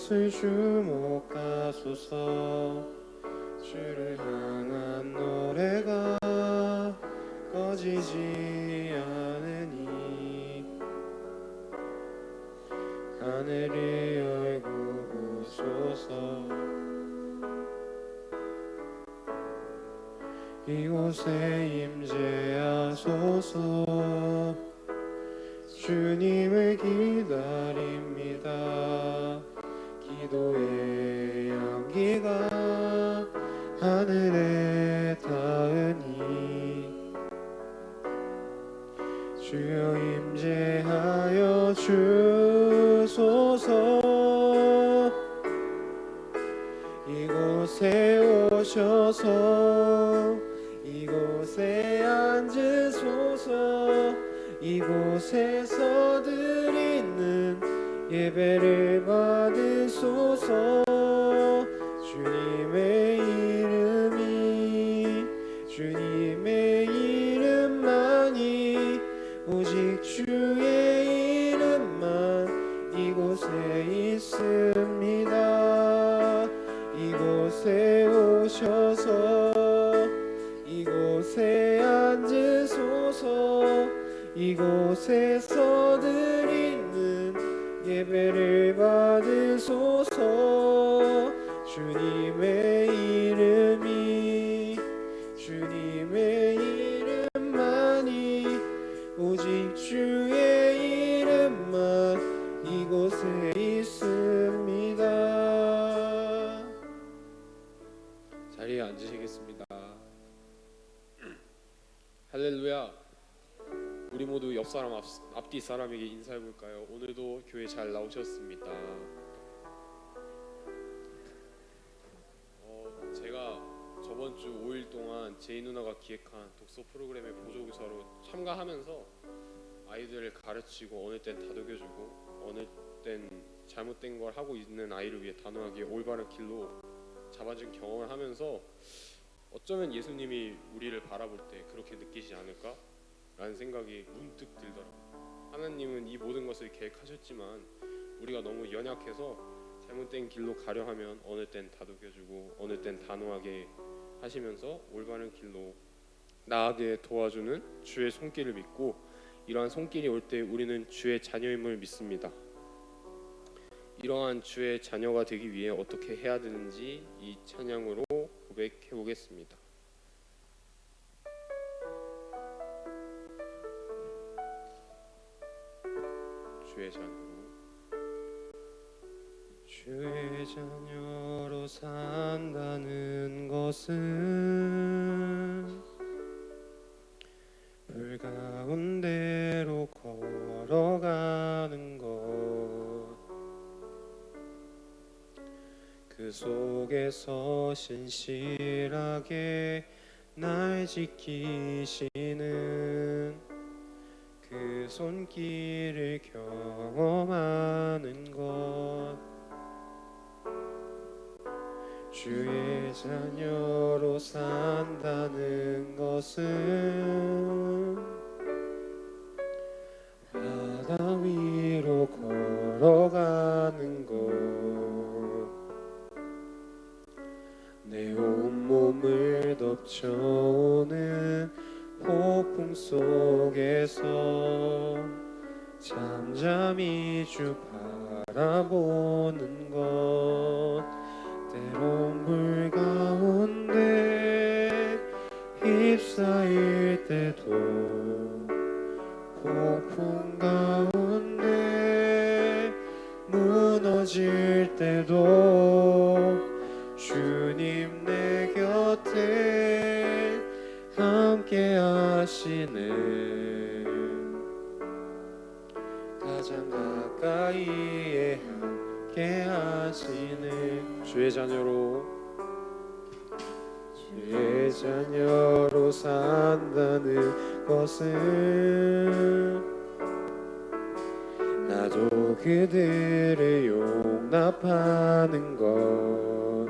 이곳을 주목하소서. 주를 향한 노래가 꺼지지 않으니 하늘이 열고 보소서. 이곳에 임재하소서. 주님을 기다립니다. 기도의 향기가 하늘에 닿으니 주여 임재하여 주소서. 이곳에 오셔서 이곳에 앉으소서. 이곳에서 드리는 예배를 받으소서. 주님의 이름만이 오직 주의 이름만 이곳에 있습니다. 이곳에 오셔서 이곳에 앉으소서. 이곳에서 드리는 예배를 받으소서. 주님의 이름만이 오직 주의 이름만 이곳에 있습니다. 자리에 앉으시겠습니다. 할렐루야. 우리 모두 옆 사람 앞뒤 사람에게 인사해 볼까요? 오늘도 교회 잘 나오셨습니다. 제가 저번 주 5일 동안 제이 누나가 기획한 독서 프로그램의 보조교사로 참가하면서 아이들을 가르치고 어느 땐 다독여주고 어느 땐 잘못된 걸 하고 있는 아이를 위해 단호하게 올바른 길로 잡아준 경험을 하면서 어쩌면 예수님이 우리를 바라볼 때 그렇게 느끼지 않을까? 라는 생각이 문득 들더라고요. 하나님은 이 모든 것을 계획하셨지만 우리가 너무 연약해서 잘못된 길로 가려 하면 어느 땐 다독여주고 어느 땐 단호하게 하시면서 올바른 길로 나아가게 도와주는 주의 손길을 믿고 이러한 손길이 올 때 우리는 주의 자녀임을 믿습니다. 이러한 주의 자녀가 되기 위해 어떻게 해야 되는지 이 찬양으로 고백해 보겠습니다. 주의 자녀로 산다는 것은 불 가운데로 걸어가는 것, 그 속에서 신실하게 날 지키시는 그 손길을 경험하는 것. 주의 자녀로 산다는 것은 바다 위로 걸어가는 것, 내 온몸을 덮쳐오는 폭풍 속에서 잠잠히 주 바라보는 것, 때론 물 가운데 휩싸일 때도 폭풍 가운데 무너질 때도 주님 내 곁에 함께 하시네. 가장 가까이에 함께 하시네. 주의 자녀로 산다는 것은 나도 그들을 용납하는 것,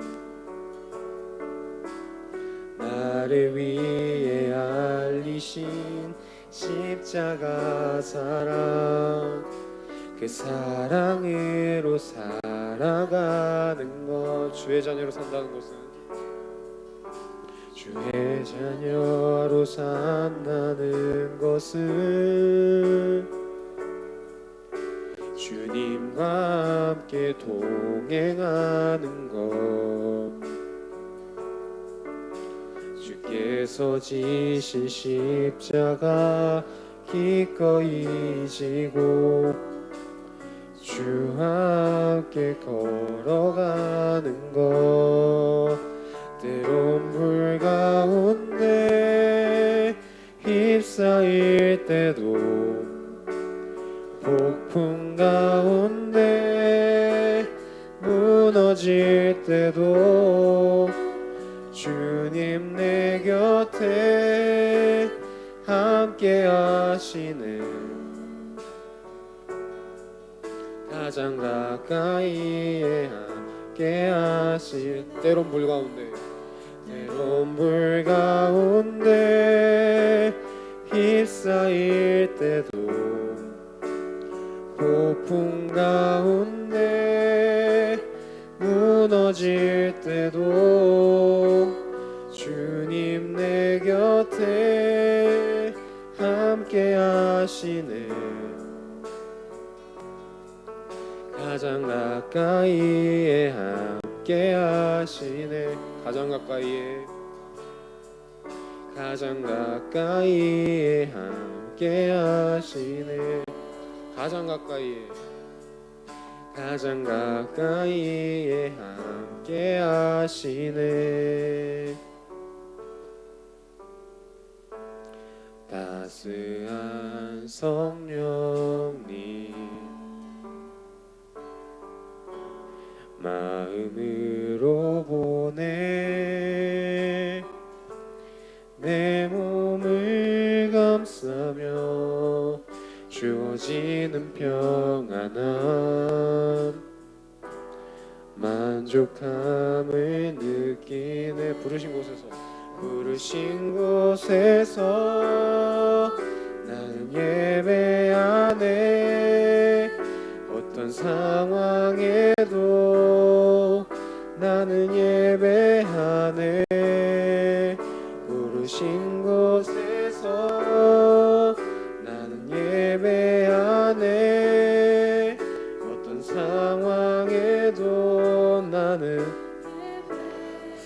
나를 위해 알리신 십자가 사랑, 그 사랑으로 살아가는 살아가는 것. 주의 자녀로 산다는 것은 주의 자녀로 산다는 것은 주님과 함께 동행하는 것. 주께서 지신 십자가 기꺼이 지고 주와 함께 걸어가는 것. 때론 물 가운데 휩싸일 때도 폭풍 가운데 무너질 때도 주님 내 곁에 함께 하시네. 가장 가까이에 함께 하실. 때론 물 가운데 휩싸일 때도 폭풍 가운데 무너질 때도 주님 내 곁에 함께 하시네. 가장 가까이에 함께 하시네. 가장 가까이에 함께 하시네. 가장 가까이에 함께 하시네. 따스한 성령님 마음으로 보내 내 몸을 감싸며 주어지는 평안함 만족함을 느끼네. 부르신 곳에서 나는 예배하네. 어떤 상황에도 나는 예배하네. 부르신 곳에서 나는 예배하네. 어떤 상황에도 나는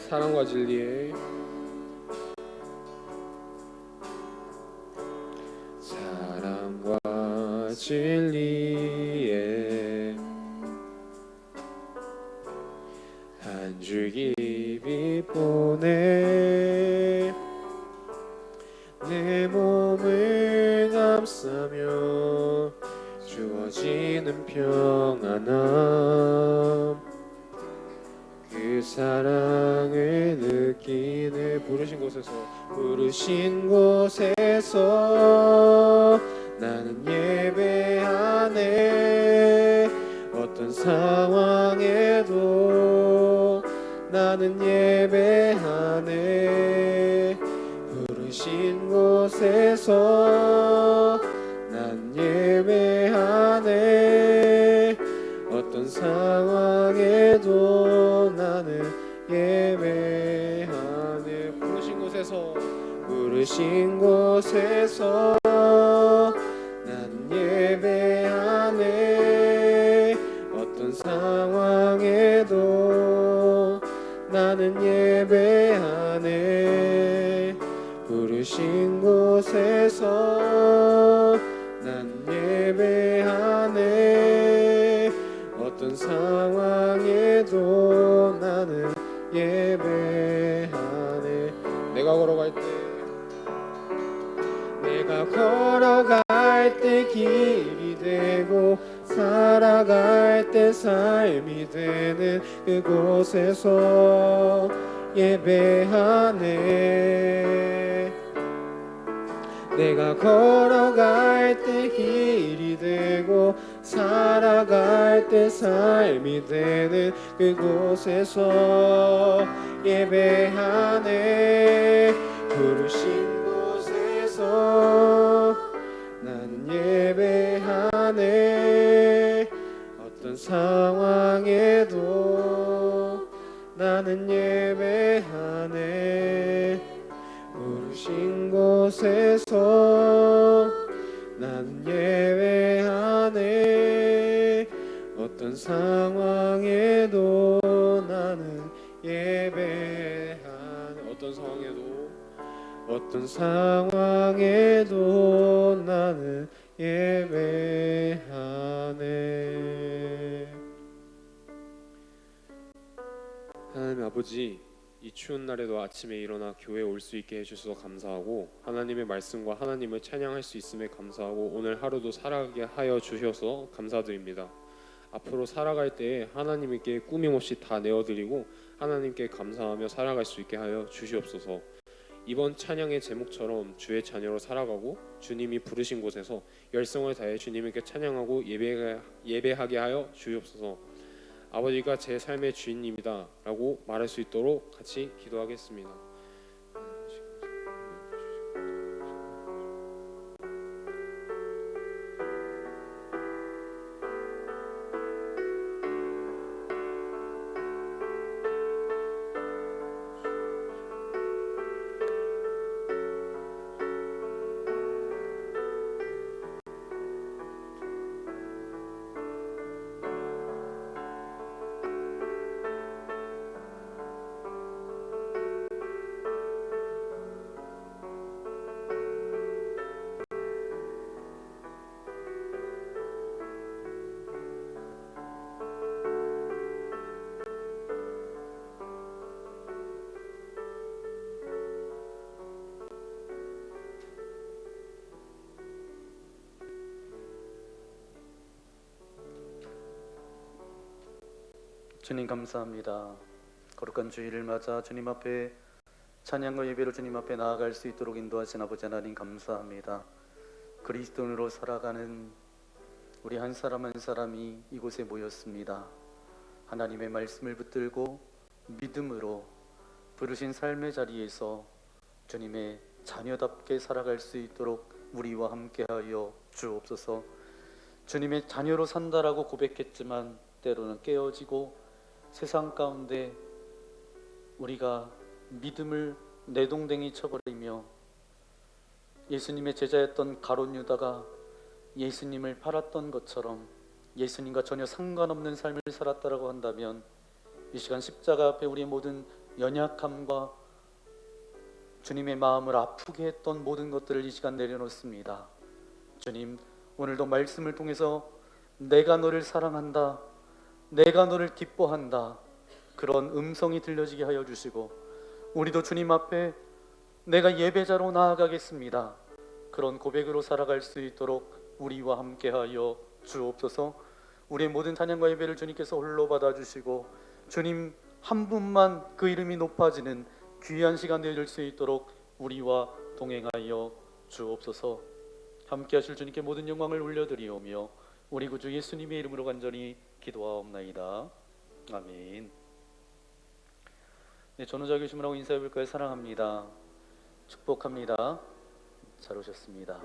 사랑과 진리에 진리에 한 줄기 빛 보내 내 몸을 감싸며 주어지는 평안함 그 사랑을 느끼네. 부르신 곳에서 나는 예배하네. 어떤 상황에도 나는 예배하네. 부르신 곳에서 난 예배하네. 어떤 상황에도 나는 예배하네. 부르신 곳에서 난 예배하네. 어떤 상황에도 나는 예배하네. 부르신 곳에서 난 예배하네. 어떤 상황에도 나는 예배하네. 내가 걸어갈 때 길이 되고 살아갈 때 삶이 되는 그곳에서 예배하네. 내가 걸어갈 때 길이 되고 살아갈 때 삶이 되는 그곳에서 예배하네. 부르신 곳에서 난 예배하네. 어떤 상황에도 나는 예배하네. 부르신 곳에서 나는 예배하네. 어떤 상황에도 나는 예배하네. 어떤 상황에도 나는 예배하네. 하나님 아버지, 이 추운 날에도 아침에 일어나 교회에 올 수 있게 해주셔서 감사하고, 하나님의 말씀과 하나님을 찬양할 수 있음에 감사하고, 오늘 하루도 살아가게 하여 주셔서 감사드립니다. 앞으로 살아갈 때에 하나님께 꾸밈없이 다 내어드리고 하나님께 감사하며 살아갈 수 있게 하여 주시옵소서. 이번 찬양의 제목처럼 주의 자녀로 살아가고 주님이 부르신 곳에서 열성을 다해 주님께 찬양하고 예배하게 하여 주옵소서. 아버지가 제 삶의 주인님이다 라고 말할 수 있도록 같이 기도하겠습니다. 주님 감사합니다. 거룩한 주일을 맞아 주님 앞에 찬양과 예배로 주님 앞에 나아갈 수 있도록 인도하신 아버지 하나님 감사합니다. 그리스도인으로 살아가는 우리 한 사람 한 사람이 이곳에 모였습니다. 하나님의 말씀을 붙들고 믿음으로 부르신 삶의 자리에서 주님의 자녀답게 살아갈 수 있도록 우리와 함께하여 주옵소서. 주님의 자녀로 산다라고 고백했지만 때로는 깨어지고 세상 가운데 우리가 믿음을 내동댕이 쳐버리며 예수님의 제자였던 가룟 유다가 예수님을 팔았던 것처럼 예수님과 전혀 상관없는 삶을 살았다라고 한다면 이 시간 십자가 앞에 우리의 모든 연약함과 주님의 마음을 아프게 했던 모든 것들을 이 시간 내려놓습니다. 주님, 오늘도 말씀을 통해서 내가 너를 사랑한다, 내가 너를 기뻐한다, 그런 음성이 들려지게 하여 주시고 우리도 주님 앞에 내가 예배자로 나아가겠습니다, 그런 고백으로 살아갈 수 있도록 우리와 함께하여 주옵소서. 우리의 모든 찬양과 예배를 주님께서 홀로 받아주시고 주님 한 분만 그 이름이 높아지는 귀한 시간 되어줄 수 있도록 우리와 동행하여 주옵소서. 함께 하실 주님께 모든 영광을 올려드리오며 우리 구주 예수님의 이름으로 간절히 기도하옵나이다. 아멘. 네, 전우자 교심을 인사해 볼까요? 사랑합니다. 축복합니다. 잘 오셨습니다.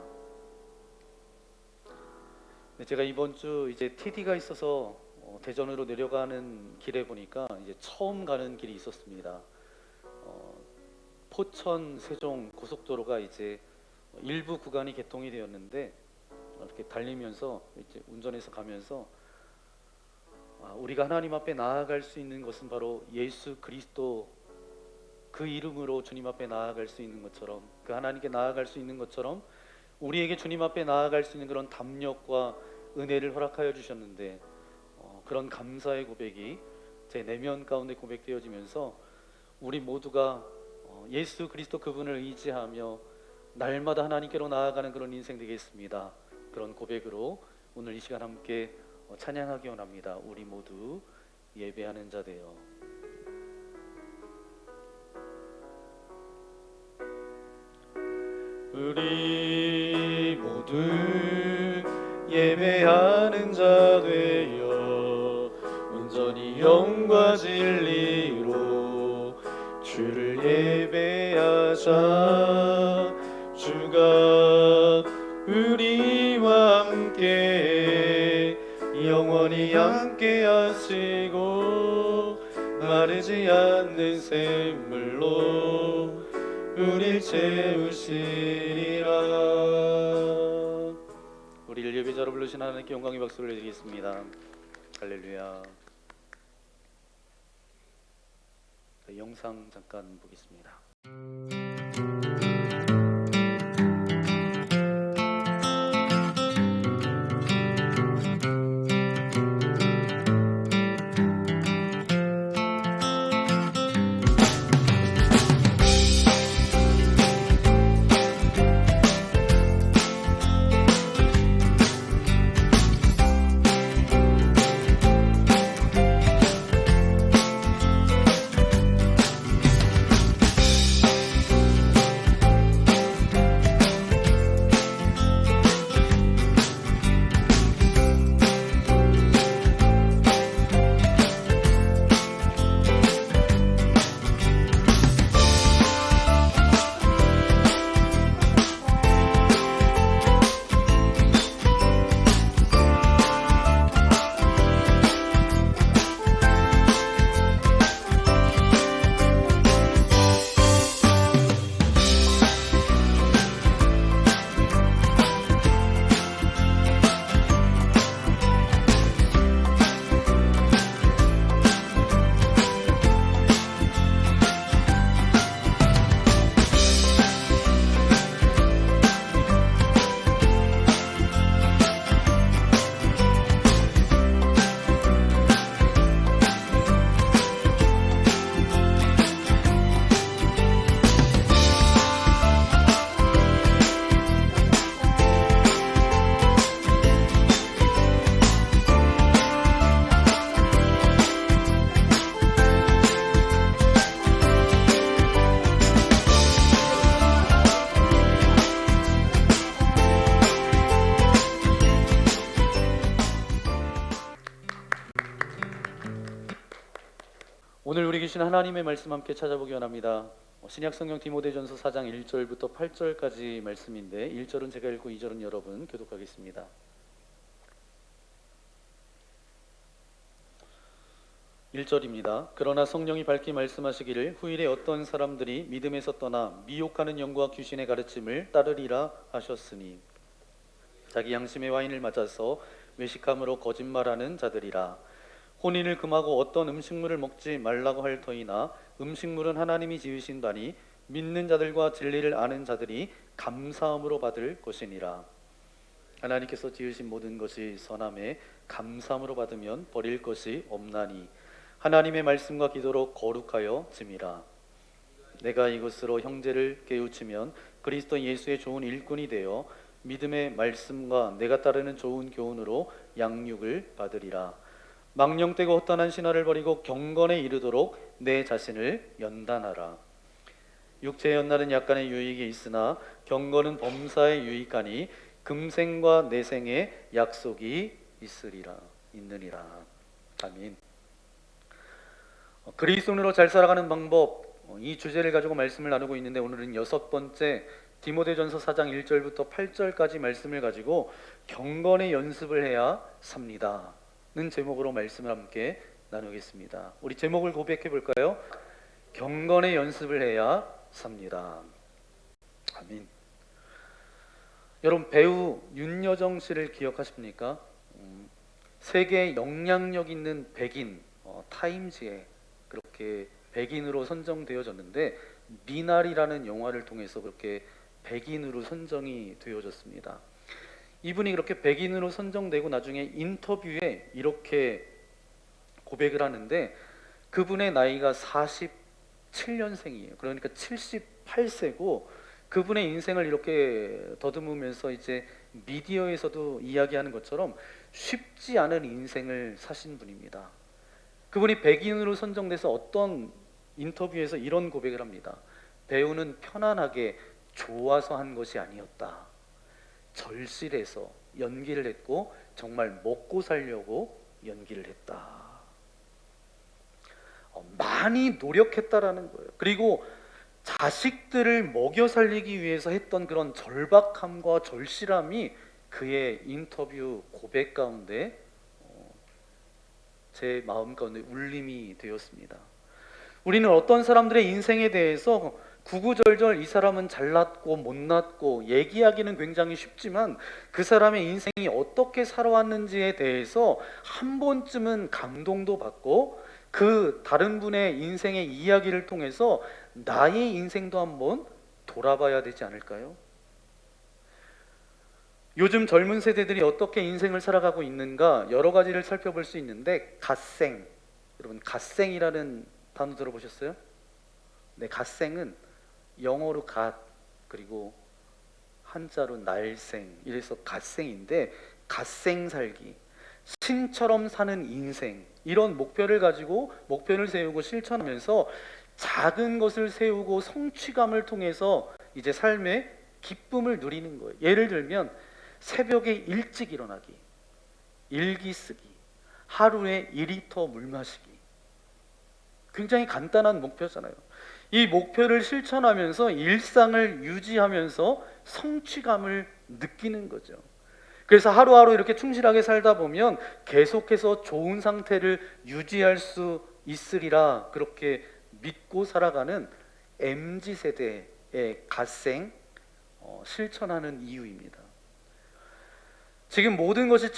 네, 제가 이번 주 이제 TD가 있어서 대전으로 내려가는 길에 보니까 이제 처음 가는 길이 있었습니다. 포천 세종 고속도로가 이제 일부 구간이 개통이 되었는데 이렇게 달리면서 이제 운전해서 가면서 우리가 하나님 앞에 나아갈 수 있는 것은 바로 예수 그리스도 그 이름으로 주님 앞에 나아갈 수 있는 것처럼, 그 하나님께 나아갈 수 있는 것처럼 우리에게 주님 앞에 나아갈 수 있는 그런 담력과 은혜를 허락하여 주셨는데 그런 감사의 고백이 제 내면 가운데 고백되어지면서 우리 모두가 예수 그리스도 그분을 의지하며 날마다 하나님께로 나아가는 그런 인생 되겠습니다. 그런 고백으로 오늘 이 시간 함께 찬양하기 원합니다. 우리 모두 예배하는 자 되어. 우리 모두 예배하는 자 되어 온전히 영과 진리로 주를 예배하자. 주가 우리와 함께 영원히 함께 멈추지 않는 샘물로 우릴 채우시리라. 우리를 예배자로 부르신 하나님께 영광의 박수를 드리겠습니다. 할렐루야. 영상 잠깐 보겠습니다. 오늘 우리 계신 하나님의 말씀 함께 찾아보기 원합니다. 신약 성경 디모데전서 4장 1절부터 8절까지 말씀인데 1절은 제가 읽고 2절은 여러분 교독하겠습니다. 1절입니다. 그러나 성령이 밝히 말씀하시기를 후일에 어떤 사람들이 믿음에서 떠나 미혹하는 영과 귀신의 가르침을 따르리라 하셨으니 자기 양심의 와인을 맞아서 외식함으로 거짓말하는 자들이라. 혼인을 금하고 어떤 음식물을 먹지 말라고 할 터이나 음식물은 하나님이 지으신 바니 믿는 자들과 진리를 아는 자들이 감사함으로 받을 것이니라. 하나님께서 지으신 모든 것이 선함에 감사함으로 받으면 버릴 것이 없나니 하나님의 말씀과 기도로 거룩하여 짐이라. 내가 이것으로 형제를 깨우치면 그리스도 예수의 좋은 일꾼이 되어 믿음의 말씀과 내가 따르는 좋은 교훈으로 양육을 받으리라. 망령되고 헛단한 신화를 버리고 경건에 이르도록 내 자신을 연단하라. 육체의 연단은 약간의 유익이 있으나 경건은 범사에 유익하니 금생과 내생에 약속이 있느니라. 아멘. 그리스도인으로 잘 살아가는 방법, 이 주제를 가지고 말씀을 나누고 있는데 오늘은 6번째 디모데전서 4장 1절부터 8절까지 말씀을 가지고 경건의 연습을 해야 삽니다 는 제목으로 말씀을 함께 나누겠습니다. 우리 제목을 고백해 볼까요? 경건의 연습을 해야 삽니다. 아멘. 여러분, 배우 윤여정 씨를 기억하십니까? 세계 영향력 있는 백인, 타임지에 그렇게 백인으로 선정되어졌는데 미나리라는 영화를 통해서 그렇게 백인으로 선정이 되어졌습니다. 이분이 그렇게 백인으로 선정되고 나중에 인터뷰에 이렇게 고백을 하는데 그분의 나이가 47년생이에요. 그러니까 78세고 그분의 인생을 이렇게 더듬으면서 이제 미디어에서도 이야기하는 것처럼 쉽지 않은 인생을 사신 분입니다. 그분이 백인으로 선정돼서 어떤 인터뷰에서 이런 고백을 합니다. 배우는 편안하게 좋아서 한 것이 아니었다. 절실해서 연기를 했고 정말 먹고 살려고 연기를 했다. 많이 노력했다라는 거예요. 그리고 자식들을 먹여 살리기 위해서 했던 그런 절박함과 절실함이 그의 인터뷰 고백 가운데 제 마음 가운데 울림이 되었습니다. 우리는 어떤 사람들의 인생에 대해서 구구절절 이 사람은 잘났고 못났고 얘기하기는 굉장히 쉽지만 그 사람의 인생이 어떻게 살아왔는지에 대해서 한 번쯤은 감동도 받고 그 다른 분의 인생의 이야기를 통해서 나의 인생도 한번 돌아봐야 되지 않을까요? 요즘 젊은 세대들이 어떻게 인생을 살아가고 있는가 여러 가지를 살펴볼 수 있는데 갓생, 여러분 갓생이라는 단어 들어보셨어요? 네, 갓생은 영어로 갓 그리고 한자로 날생 이래서 갓생인데 갓생 살기, 신처럼 사는 인생 이런 목표를 가지고 목표를 세우고 실천하면서 작은 것을 세우고 성취감을 통해서 이제 삶의 기쁨을 누리는 거예요. 예를 들면 새벽에 일찍 일어나기, 일기 쓰기, 하루에 2리터 물 마시기. 굉장히 간단한 목표잖아요. 이 목표를 실천하면서 일상을 유지하면서 성취감을 느끼는 거죠. 그래서 하루하루 이렇게 충실하게 살다 보면 계속해서 좋은 상태를 유지할 수 있으리라 그렇게 믿고 살아가는 MZ세대의 갓생 실천하는 이유입니다. 지금 모든 것이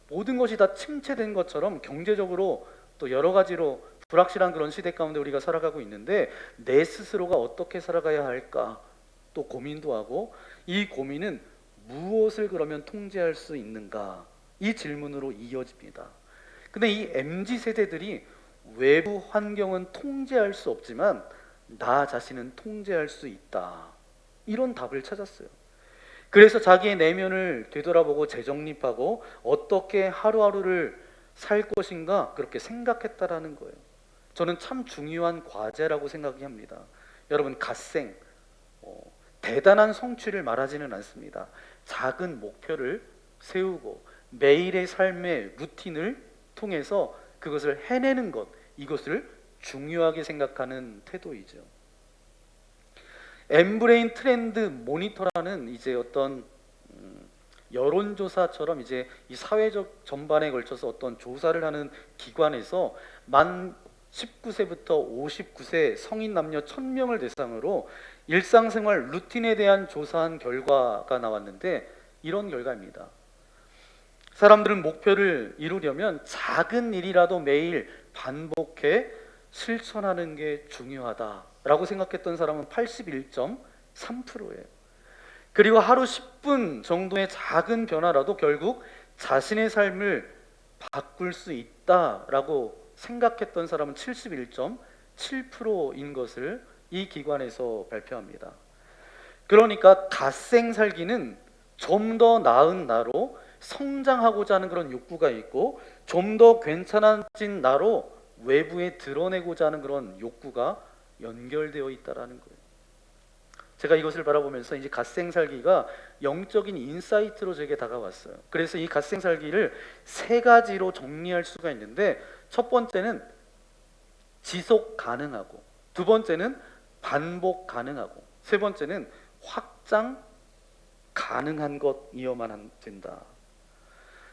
모든 것이 다 침체된 것처럼 경제적으로 또 여러 가지로 불확실한 그런 시대 가운데 우리가 살아가고 있는데 내 스스로가 어떻게 살아가야 할까 또 고민도 하고 이 고민은 무엇을 그러면 통제할 수 있는가 이 질문으로 이어집니다. 근데 이 MZ 세대들이 외부 환경은 통제할 수 없지만 나 자신은 통제할 수 있다 이런 답을 찾았어요. 그래서 자기의 내면을 되돌아보고 재정립하고 어떻게 하루하루를 살 것인가 그렇게 생각했다라는 거예요. 저는 참 중요한 과제라고 생각합니다. 여러분 갓생 대단한 성취를 말하지는 않습니다. 작은 목표를 세우고 매일의 삶의 루틴을 통해서 그것을 해내는 것 이것을 중요하게 생각하는 태도이죠. 엠브레인 트렌드 모니터라는 이제 어떤 여론조사처럼 이제 이 사회적 전반에 걸쳐서 어떤 조사를 하는 기관에서 만 19세부터 59세 성인 남녀 1000명을 대상으로 일상생활 루틴에 대한 조사한 결과가 나왔는데 이런 결과입니다. 사람들은 목표를 이루려면 작은 일이라도 매일 반복해 실천하는 게 중요하다라고 생각했던 사람은 81.3%예요. 그리고 하루 10분 정도의 작은 변화라도 결국 자신의 삶을 바꿀 수 있다라고 생각했던 사람은 71.7%인 것을 이 기관에서 발표합니다. 그러니까 갓생 살기는 좀 더 나은 나로 성장하고자 하는 그런 욕구가 있고 좀 더 괜찮아진 나로 외부에 드러내고자 하는 그런 욕구가 연결되어 있다라는 거예요. 제가 이것을 바라보면서 이제 갓생 살기가 영적인 인사이트로 제게 다가왔어요. 그래서 이 갓생 살기를 세 가지로 정리할 수가 있는데 첫 번째는 지속 가능하고 두 번째는 반복 가능하고 세 번째는 확장 가능한 것이어만 된다.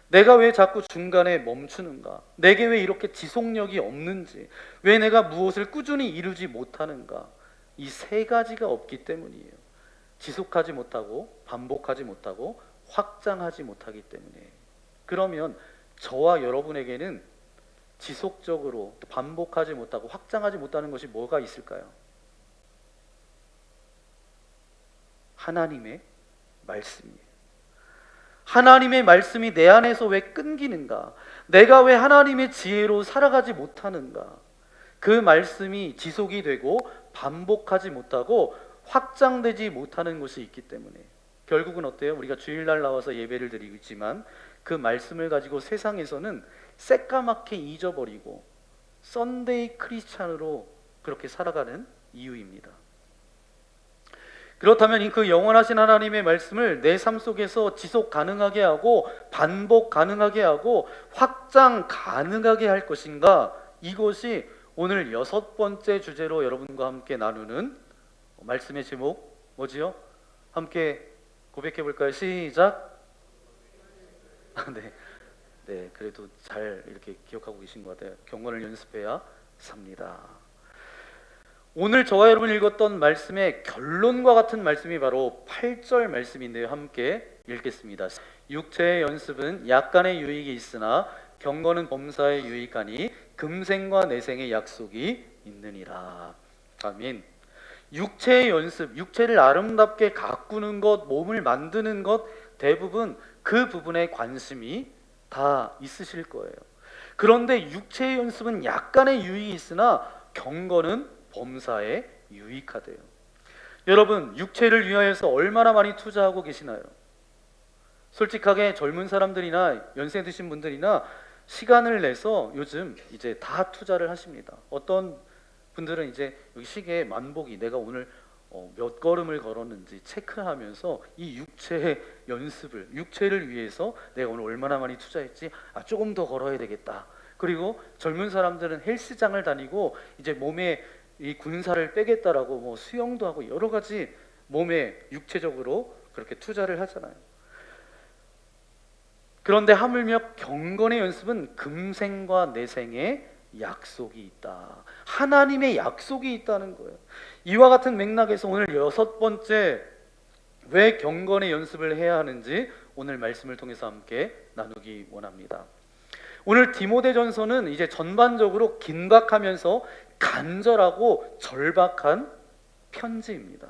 내가 왜 자꾸 중간에 멈추는가? 내게 왜 이렇게 지속력이 없는지, 왜 내가 무엇을 꾸준히 이루지 못하는가? 이 세 가지가 없기 때문이에요. 지속하지 못하고 반복하지 못하고 확장하지 못하기 때문에. 그러면 저와 여러분에게는 지속적으로 반복하지 못하고 확장하지 못하는 것이 뭐가 있을까요? 하나님의 말씀이에요. 하나님의 말씀이 내 안에서 왜 끊기는가? 내가 왜 하나님의 지혜로 살아가지 못하는가? 그 말씀이 지속이 되고 반복하지 못하고 확장되지 못하는 것이 있기 때문에 결국은 어때요? 우리가 주일날 나와서 예배를 드리지만 그 말씀을 가지고 세상에서는 새까맣게 잊어버리고 썬데이 크리스찬으로 그렇게 살아가는 이유입니다. 그렇다면 그 영원하신 하나님의 말씀을 내 삶 속에서 지속 가능하게 하고 반복 가능하게 하고 확장 가능하게 할 것인가? 이것이 오늘 6번째 주제로 여러분과 함께 나누는 말씀의 제목 뭐지요? 함께 고백해 볼까요? 시작. 네. 네, 그래도 잘 이렇게 기억하고 계신 것 같아요. 경건을 연습해야 삽니다. 오늘 저와 여러분 읽었던 말씀의 결론과 같은 말씀이 바로 8절 말씀인데요. 함께 읽겠습니다. 육체의 연습은 약간의 유익이 있으나 경건은 범사에 유익하니 금생과 내생의 약속이 있느니라. 아멘. 육체의 연습, 육체를 아름답게 가꾸는 것, 몸을 만드는 것, 대부분 그 부분에 관심이 다 있으실 거예요. 그런데 육체의 연습은 약간의 유익이 있으나 경건은 범사에 유익하대요. 여러분, 육체를 위하여서 얼마나 많이 투자하고 계시나요? 솔직하게 젊은 사람들이나 연세 드신 분들이나 시간을 내서 요즘 이제 다 투자를 하십니다. 어떤 분들은 이제 여기 시계에 만보기, 내가 오늘 몇 걸음을 걸었는지 체크하면서 이 육체의 연습을, 육체를 위해서 내가 오늘 얼마나 많이 투자했지, 조금 더 걸어야 되겠다. 그리고 젊은 사람들은 헬스장을 다니고 이제 몸에 이 군살을 빼겠다라고 뭐 수영도 하고 여러 가지 몸에 육체적으로 그렇게 투자를 하잖아요. 그런데 하물며 경건의 연습은 금생과 내생의 약속이 있다. 하나님의 약속이 있다는 거예요. 이와 같은 맥락에서 오늘 6번째 왜 경건의 연습을 해야 하는지 오늘 말씀을 통해서 함께 나누기 원합니다. 오늘 디모데전서는 이제 전반적으로 긴박하면서 간절하고 절박한 편지입니다.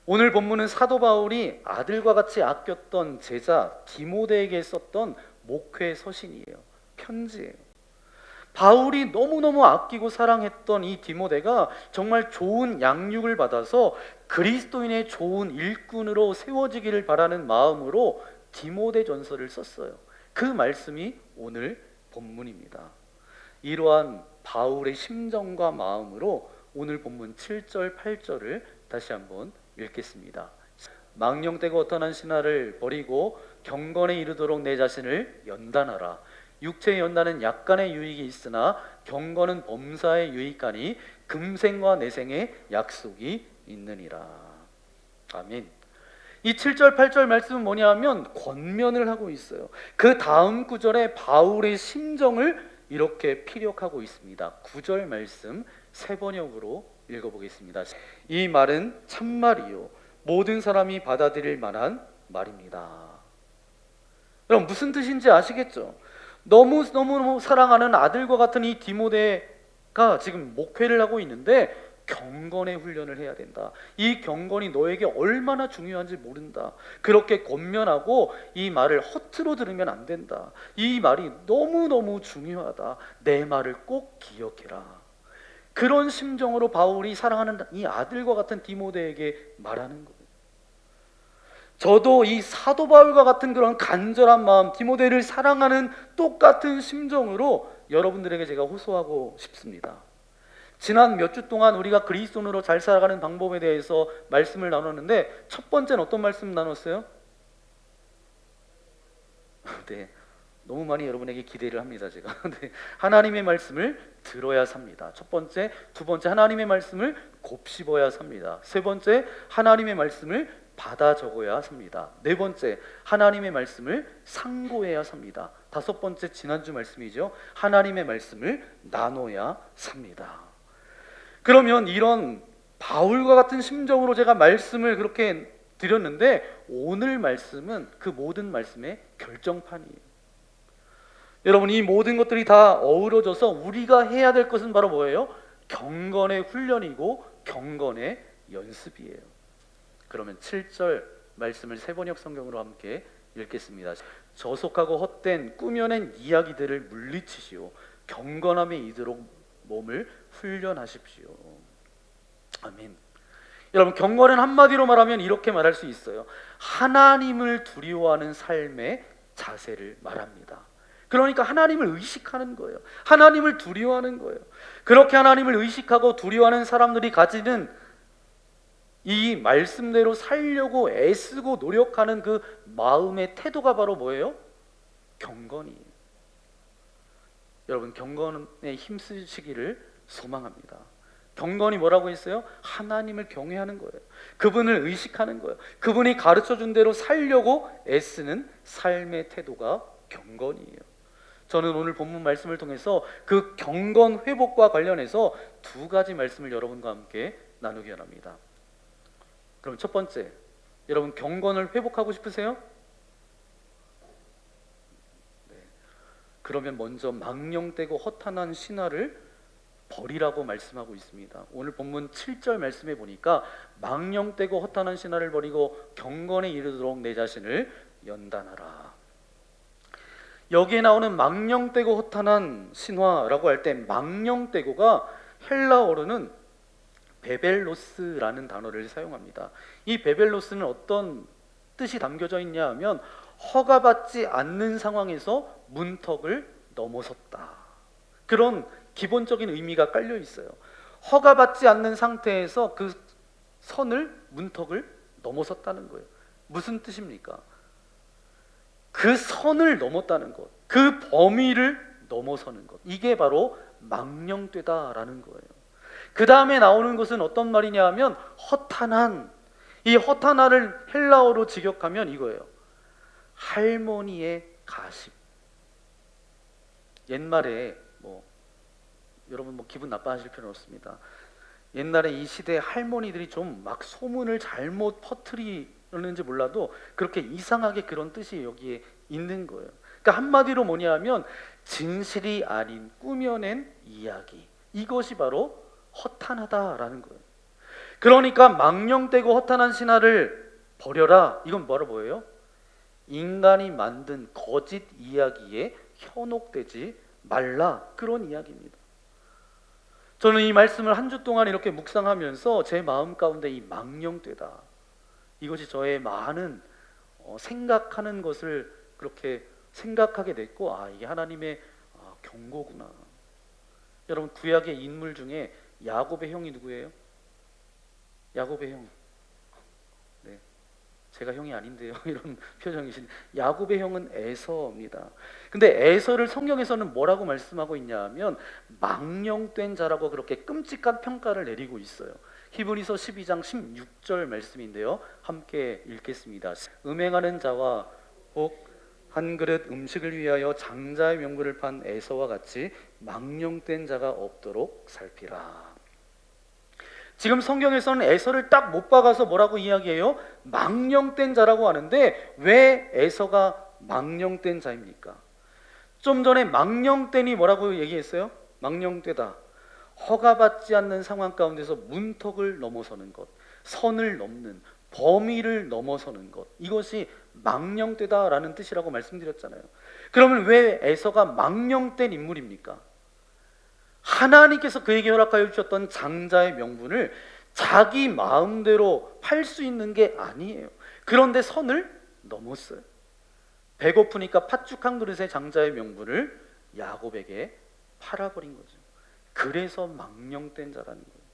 오늘 본문은 사도 바울이 아들과 같이 아꼈던 제자 디모데에게 썼던 목회 서신이에요. 편지예요. 바울이 너무너무 아끼고 사랑했던 이 디모데가 정말 좋은 양육을 받아서 그리스도인의 좋은 일꾼으로 세워지기를 바라는 마음으로 디모데전서를 썼어요. 그 말씀이 오늘 본문입니다. 이러한 바울의 심정과 마음으로 오늘 본문 7절, 8절을 다시 한번 읽겠습니다. 망령되고 어떠한 신화를 버리고 경건에 이르도록 내 자신을 연단하라. 육체의 연단은 약간의 유익이 있으나 경건은 범사에 유익하니 금생과 내생의 약속이 있느니라. 아멘. 이 7절 8절 말씀은 뭐냐면 권면을 하고 있어요. 그 다음 구절에 바울의 심정을 이렇게 피력하고 있습니다. 9절 말씀 세 번역으로 읽어보겠습니다. 이 말은 참말이요 모든 사람이 받아들일 만한 말입니다. 여러분 무슨 뜻인지 아시겠죠? 너무 사랑하는 아들과 같은 이 디모데가 지금 목회를 하고 있는데 경건의 훈련을 해야 된다. 이 경건이 너에게 얼마나 중요한지 모른다. 그렇게 권면하고 이 말을 허투루 들으면 안 된다. 이 말이 너무너무 중요하다. 내 말을 꼭 기억해라. 그런 심정으로 바울이 사랑하는 이 아들과 같은 디모데에게 말하는 거예요. 저도 이 사도 바울과 같은 그런 간절한 마음, 디모데를 사랑하는 똑같은 심정으로 여러분들에게 제가 호소하고 싶습니다. 지난 몇 주 동안 우리가 그리스도인으로 잘 살아가는 방법에 대해서 말씀을 나눴는데 첫 번째는 어떤 말씀 나눴어요? 네, 너무 많이 여러분에게 기대를 합니다 제가. 네, 하나님의 말씀을 들어야 삽니다. 첫 번째, 두 번째 하나님의 말씀을 곱씹어야 삽니다. 세 번째 하나님의 말씀을 받아 적어야 삽니다. 네 번째 하나님의 말씀을 상고해야 삽니다. 다섯 번째 지난주 말씀이죠. 하나님의 말씀을 나눠야 삽니다. 그러면 이런 바울과 같은 심정으로 제가 말씀을 그렇게 드렸는데 오늘 말씀은 그 모든 말씀의 결정판이에요. 여러분 이 모든 것들이 다 어우러져서 우리가 해야 될 것은 바로 뭐예요? 경건의 훈련이고 경건의 연습이에요. 그러면 7절 말씀을 세번역 성경으로 함께 읽겠습니다. 저속하고 헛된 꾸며낸 이야기들을 물리치시오. 경건함에 이르도록 몸을 훈련하십시오. 아멘. 여러분 경건은 한마디로 말하면 이렇게 말할 수 있어요. 하나님을 두려워하는 삶의 자세를 말합니다. 그러니까 하나님을 의식하는 거예요. 하나님을 두려워하는 거예요. 그렇게 하나님을 의식하고 두려워하는 사람들이 가지는 이 말씀대로 살려고 애쓰고 노력하는 그 마음의 태도가 바로 뭐예요? 경건이에요. 여러분 경건에 힘쓰시기를 소망합니다. 경건이 뭐라고 했어요? 하나님을 경외하는 거예요. 그분을 의식하는 거예요. 그분이 가르쳐준 대로 살려고 애쓰는 삶의 태도가 경건이에요. 저는 오늘 본문 말씀을 통해서 그 경건 회복과 관련해서 두 가지 말씀을 여러분과 함께 나누기 원합니다. 그럼 첫 번째, 여러분 경건을 회복하고 싶으세요? 네. 그러면 먼저 망령되고 허탄한 신화를 버리라고 말씀하고 있습니다. 오늘 본문 7절 말씀에 보니까 망령되고 허탄한 신화를 버리고 경건에 이르도록 내 자신을 연단하라. 여기에 나오는 망령되고 허탄한 신화라고 할 때 망령되고가 헬라어로는 베벨로스라는 단어를 사용합니다. 이 베벨로스는 어떤 뜻이 담겨져 있냐 하면 허가받지 않는 상황에서 문턱을 넘어섰다. 그런 기본적인 의미가 깔려 있어요. 허가받지 않는 상태에서 그 문턱을 넘어섰다는 거예요. 무슨 뜻입니까? 그 선을 넘었다는 것, 그 범위를 넘어서는 것, 이게 바로 망령되다라는 거예요. 그 다음에 나오는 것은 어떤 말이냐 하면 허탄한, 이 허탄한을 헬라어로 직역하면 이거예요. 할머니의 가십. 옛말에 여러분 기분 나빠하실 필요는 없습니다. 옛날에 이 시대에 할머니들이 좀 막 소문을 잘못 퍼뜨리는지 몰라도 그렇게 이상하게 그런 뜻이 여기에 있는 거예요. 그러니까 한마디로 뭐냐면 진실이 아닌 꾸며낸 이야기. 이것이 바로 허탄하다라는 거예요. 그러니까 망령되고 허탄한 신화를 버려라. 이건 뭐예요? 인간이 만든 거짓 이야기에 현혹되지 말라. 그런 이야기입니다. 저는 이 말씀을 한 주 동안 이렇게 묵상하면서 제 마음 가운데 이 망령되다, 이것이 저의 많은 생각하는 것을 그렇게 생각하게 됐고, 이게 하나님의 경고구나. 여러분 구약의 인물 중에 야곱의 형이 누구예요? 야곱의 형. 네, 제가 형이 아닌데요. 이런 표정이신. 야곱의 형은 에서입니다. 근데 에서를 성경에서는 뭐라고 말씀하고 있냐 하면 망령된 자라고 그렇게 끔찍한 평가를 내리고 있어요. 히브리서 12장 16절 말씀인데요, 함께 읽겠습니다. 음행하는 자와 혹 한 그릇 음식을 위하여 장자의 명분을 판 에서와 같이 망령된 자가 없도록 살피라. 지금 성경에서는 에서를 딱 못 박아서 뭐라고 이야기해요? 망령된 자라고 하는데 왜 에서가 망령된 자입니까? 좀 전에 망령된이 뭐라고 얘기했어요? 망령되다, 허가받지 않는 상황 가운데서 문턱을 넘어서는 것, 선을 넘는, 범위를 넘어서는 것, 이것이 망령되다라는 뜻이라고 말씀드렸잖아요. 그러면 왜 에서가 망령된 인물입니까? 하나님께서 그에게 허락하여 주셨던 장자의 명분을 자기 마음대로 팔 수 있는 게 아니에요. 그런데 선을 넘었어요. 배고프니까 팥죽 한 그릇의 장자의 명분을 야곱에게 팔아버린 거죠. 그래서 망령된 자라는 거예요.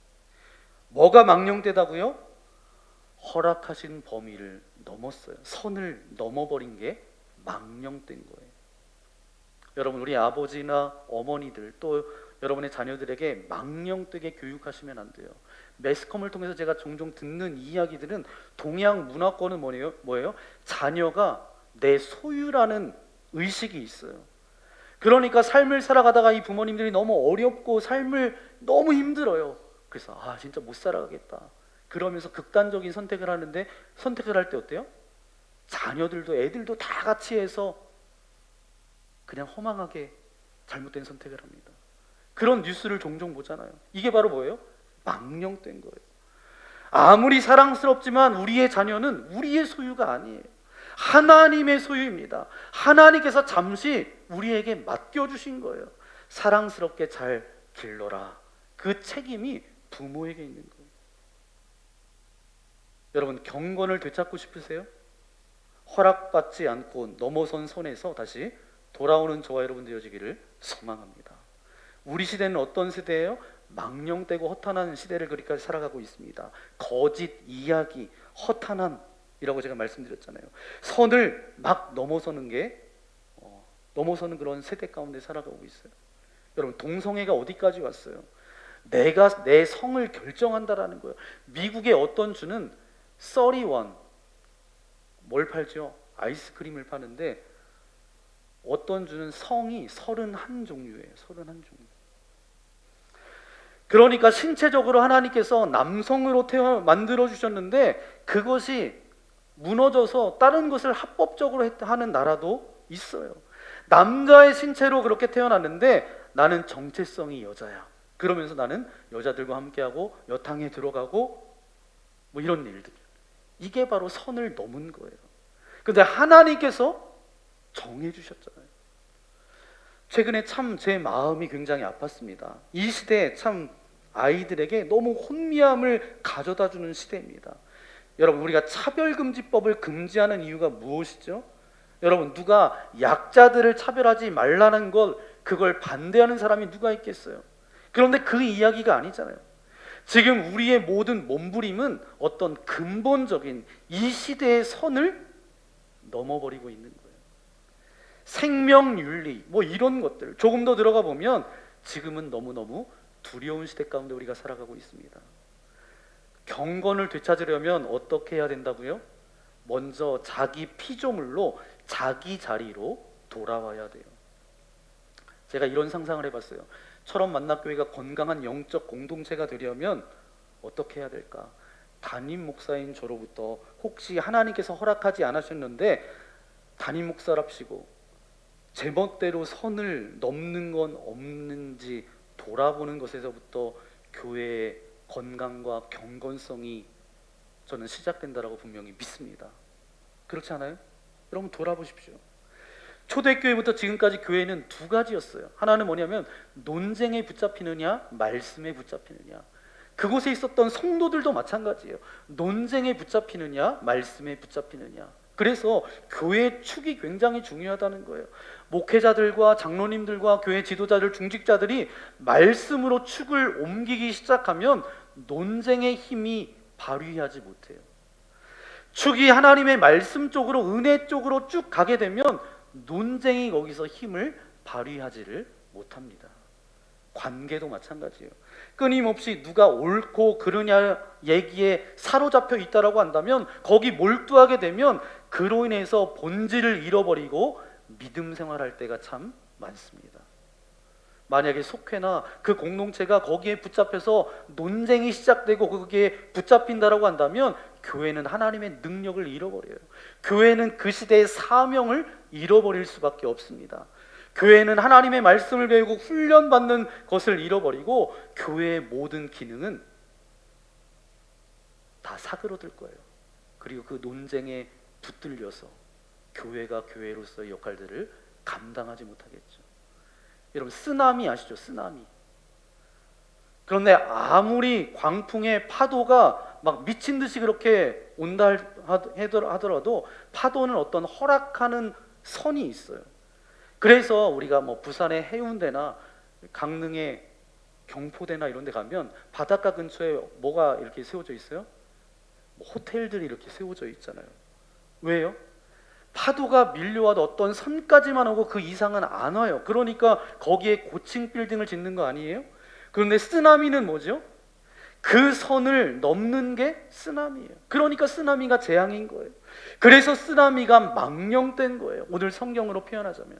뭐가 망령되다고요? 허락하신 범위를 넘었어요. 선을 넘어버린 게 망령된 거예요. 여러분, 우리 아버지나 어머니들, 또 여러분의 자녀들에게 망령되게 교육하시면 안 돼요. 매스컴을 통해서 제가 종종 듣는 이야기들은 동양 문화권은 뭐예요? 자녀가 내 소유라는 의식이 있어요. 그러니까 삶을 살아가다가 이 부모님들이 너무 어렵고 삶을 너무 힘들어요. 그래서 진짜 못 살아가겠다, 그러면서 극단적인 선택을 하는데, 선택을 할 때 어때요? 자녀들도 애들도 다 같이 해서 그냥 허망하게 잘못된 선택을 합니다. 그런 뉴스를 종종 보잖아요. 이게 바로 뭐예요? 망령된 거예요. 아무리 사랑스럽지만 우리의 자녀는 우리의 소유가 아니에요. 하나님의 소유입니다. 하나님께서 잠시 우리에게 맡겨주신 거예요. 사랑스럽게 잘 길러라. 그 책임이 부모에게 있는 거예요. 여러분, 경건을 되찾고 싶으세요? 허락받지 않고 넘어선 선에서 다시 돌아오는 저와 여러분 되어지기를 소망합니다. 우리 시대는 어떤 세대예요? 망령되고 허탄한 시대를 그리까지 살아가고 있습니다. 거짓 이야기, 허탄함이라고 제가 말씀드렸잖아요. 선을 막 넘어서는 그런 세대 가운데 살아가고 있어요. 여러분, 동성애가 어디까지 왔어요? 내가 내 성을 결정한다라는 거예요. 미국의 어떤 주는 31, 뭘 팔죠? 아이스크림을 파는데 어떤 주는 성이 31종류예요. 31종류. 그러니까 신체적으로 하나님께서 남성으로 만들어 주셨는데 그것이 무너져서 다른 것을 합법적으로 하는 나라도 있어요. 남자의 신체로 그렇게 태어났는데 나는 정체성이 여자야. 그러면서 나는 여자들과 함께하고 여탕에 들어가고 뭐 이런 일들. 이게 바로 선을 넘은 거예요. 근데 하나님께서 정해 주셨잖아요. 최근에 참 제 마음이 굉장히 아팠습니다. 이 시대에 참 아이들에게 너무 혼미함을 가져다 주는 시대입니다. 여러분, 우리가 차별금지법을 금지하는 이유가 무엇이죠? 여러분, 누가 약자들을 차별하지 말라는 그걸 반대하는 사람이 누가 있겠어요? 그런데 그 이야기가 아니잖아요. 지금 우리의 모든 몸부림은 어떤 근본적인 이 시대의 선을 넘어버리고 있는 거예요. 생명윤리 뭐 이런 것들 조금 더 들어가 보면 지금은 너무너무 두려운 시대 가운데 우리가 살아가고 있습니다. 경건을 되찾으려면 어떻게 해야 된다고요? 먼저 자기 피조물로 자기 자리로 돌아와야 돼요. 제가 이런 상상을 해봤어요. 처럼 만납교회가 건강한 영적 공동체가 되려면 어떻게 해야 될까? 담임 목사인 저로부터 혹시 하나님께서 허락하지 않으셨는데 담임 목사랍시고 제멋대로 선을 넘는 건 없는지 돌아보는 것에서부터 교회의 건강과 경건성이 저는 시작된다라고 분명히 믿습니다. 그렇지 않아요? 여러분 돌아보십시오. 초대교회부터 지금까지 교회는 두 가지였어요. 하나는 뭐냐면 논쟁에 붙잡히느냐 말씀에 붙잡히느냐. 그곳에 있었던 성도들도 마찬가지예요. 논쟁에 붙잡히느냐 말씀에 붙잡히느냐. 그래서 교회의 축이 굉장히 중요하다는 거예요. 목회자들과 장로님들과 교회 지도자들, 중직자들이 말씀으로 축을 옮기기 시작하면 논쟁의 힘이 발휘하지 못해요. 축이 하나님의 말씀 쪽으로, 은혜 쪽으로 쭉 가게 되면 논쟁이 거기서 힘을 발휘하지를 못합니다. 관계도 마찬가지예요. 끊임없이 누가 옳고 그르냐 얘기에 사로잡혀 있다라고 한다면 거기 몰두하게 되면 그로 인해서 본질을 잃어버리고 믿음 생활할 때가 참 많습니다. 만약에 속회나 그 공동체가 거기에 붙잡혀서 논쟁이 시작되고 거기에 붙잡힌다라고 한다면 교회는 하나님의 능력을 잃어버려요. 교회는 그 시대의 사명을 잃어버릴 수밖에 없습니다. 교회는 하나님의 말씀을 배우고 훈련받는 것을 잃어버리고 교회의 모든 기능은 다 사그러들 거예요. 그리고 그 논쟁에 붙들려서 교회가 교회로서의 역할들을 감당하지 못하겠죠. 여러분 쓰나미 아시죠? 쓰나미. 그런데 아무리 광풍의 파도가 막 미친 듯이 그렇게 온다 하더라도 파도는 어떤 허락하는 선이 있어요. 그래서 우리가 뭐 부산의 해운대나 강릉의 경포대나 이런 데 가면 바닷가 근처에 뭐가 이렇게 세워져 있어요? 뭐 호텔들이 이렇게 세워져 있잖아요. 왜요? 파도가 밀려와도 어떤 선까지만 오고 그 이상은 안 와요. 그러니까 거기에 고층 빌딩을 짓는 거 아니에요? 그런데 쓰나미는 뭐죠? 그 선을 넘는 게 쓰나미예요. 그러니까 쓰나미가 재앙인 거예요. 그래서 쓰나미가 망령된 거예요. 오늘 성경으로 표현하자면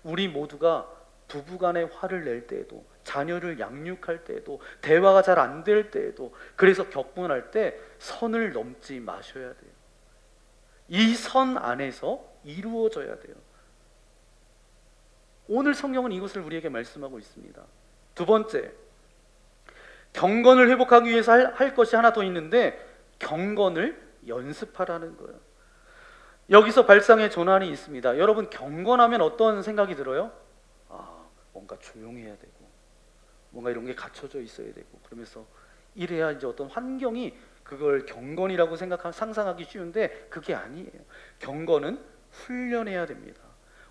우리 모두가 부부간에 화를 낼 때에도, 자녀를 양육할 때에도, 대화가 잘 안 될 때에도, 그래서 격분할 때 선을 넘지 마셔야 돼요. 이 선 안에서 이루어져야 돼요. 오늘 성경은 이것을 우리에게 말씀하고 있습니다. 두 번째, 경건을 회복하기 위해서 할 것이 하나 더 있는데 경건을 연습하라는 거예요. 여기서 발상의 전환이 있습니다. 여러분 경건하면 어떤 생각이 들어요? 뭔가 조용해야 되고 뭔가 이런 게 갖춰져 있어야 되고 그러면서 이래야 이제 어떤 환경이 그걸 경건이라고 상상하기 쉬운데 그게 아니에요. 경건은 훈련해야 됩니다.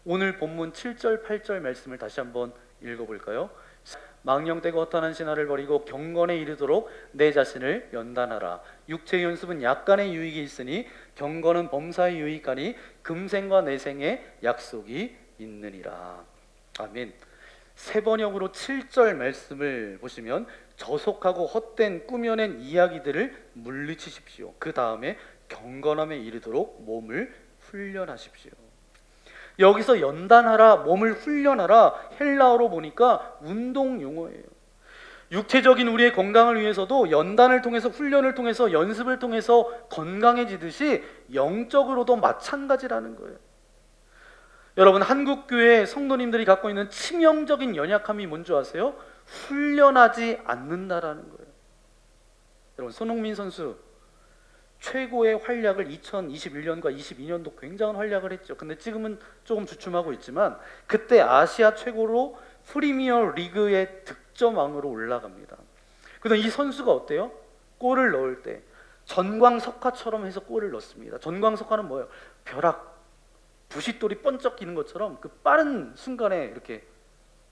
오늘 본문 7절 8절 말씀을 다시 한번 읽어볼까요? 망령되고 허탄한 신화를 버리고 경건에 이르도록 내 자신을 연단하라. 육체의 연습은 약간의 유익이 있으니 경건은 범사의 유익하니 금생과 내생의 약속이 있느니라. 아멘. 세 번역으로 7절 말씀을 보시면 저속하고 헛된 꾸며낸 이야기들을 물리치십시오. 그 다음에 경건함에 이르도록 몸을 훈련하십시오. 여기서 연단하라, 몸을 훈련하라, 헬라어로 보니까 운동 용어예요. 육체적인 우리의 건강을 위해서도 연단을 통해서, 훈련을 통해서, 연습을 통해서 건강해지듯이 영적으로도 마찬가지라는 거예요. 여러분, 한국교회 성도님들이 갖고 있는 치명적인 연약함이 뭔지 아세요? 훈련하지 않는다라는 거예요. 여러분, 손흥민 선수 최고의 활약을 2021년과 22년도 굉장한 활약을 했죠. 근데 지금은 조금 주춤하고 있지만 그때 아시아 최고로 프리미어 리그의 득점왕으로 올라갑니다. 그래서 이 선수가 어때요? 골을 넣을 때 전광석화처럼 해서 골을 넣습니다. 전광석화는 뭐예요? 벼락, 부싯돌이 번쩍 끼는 것처럼 그 빠른 순간에 이렇게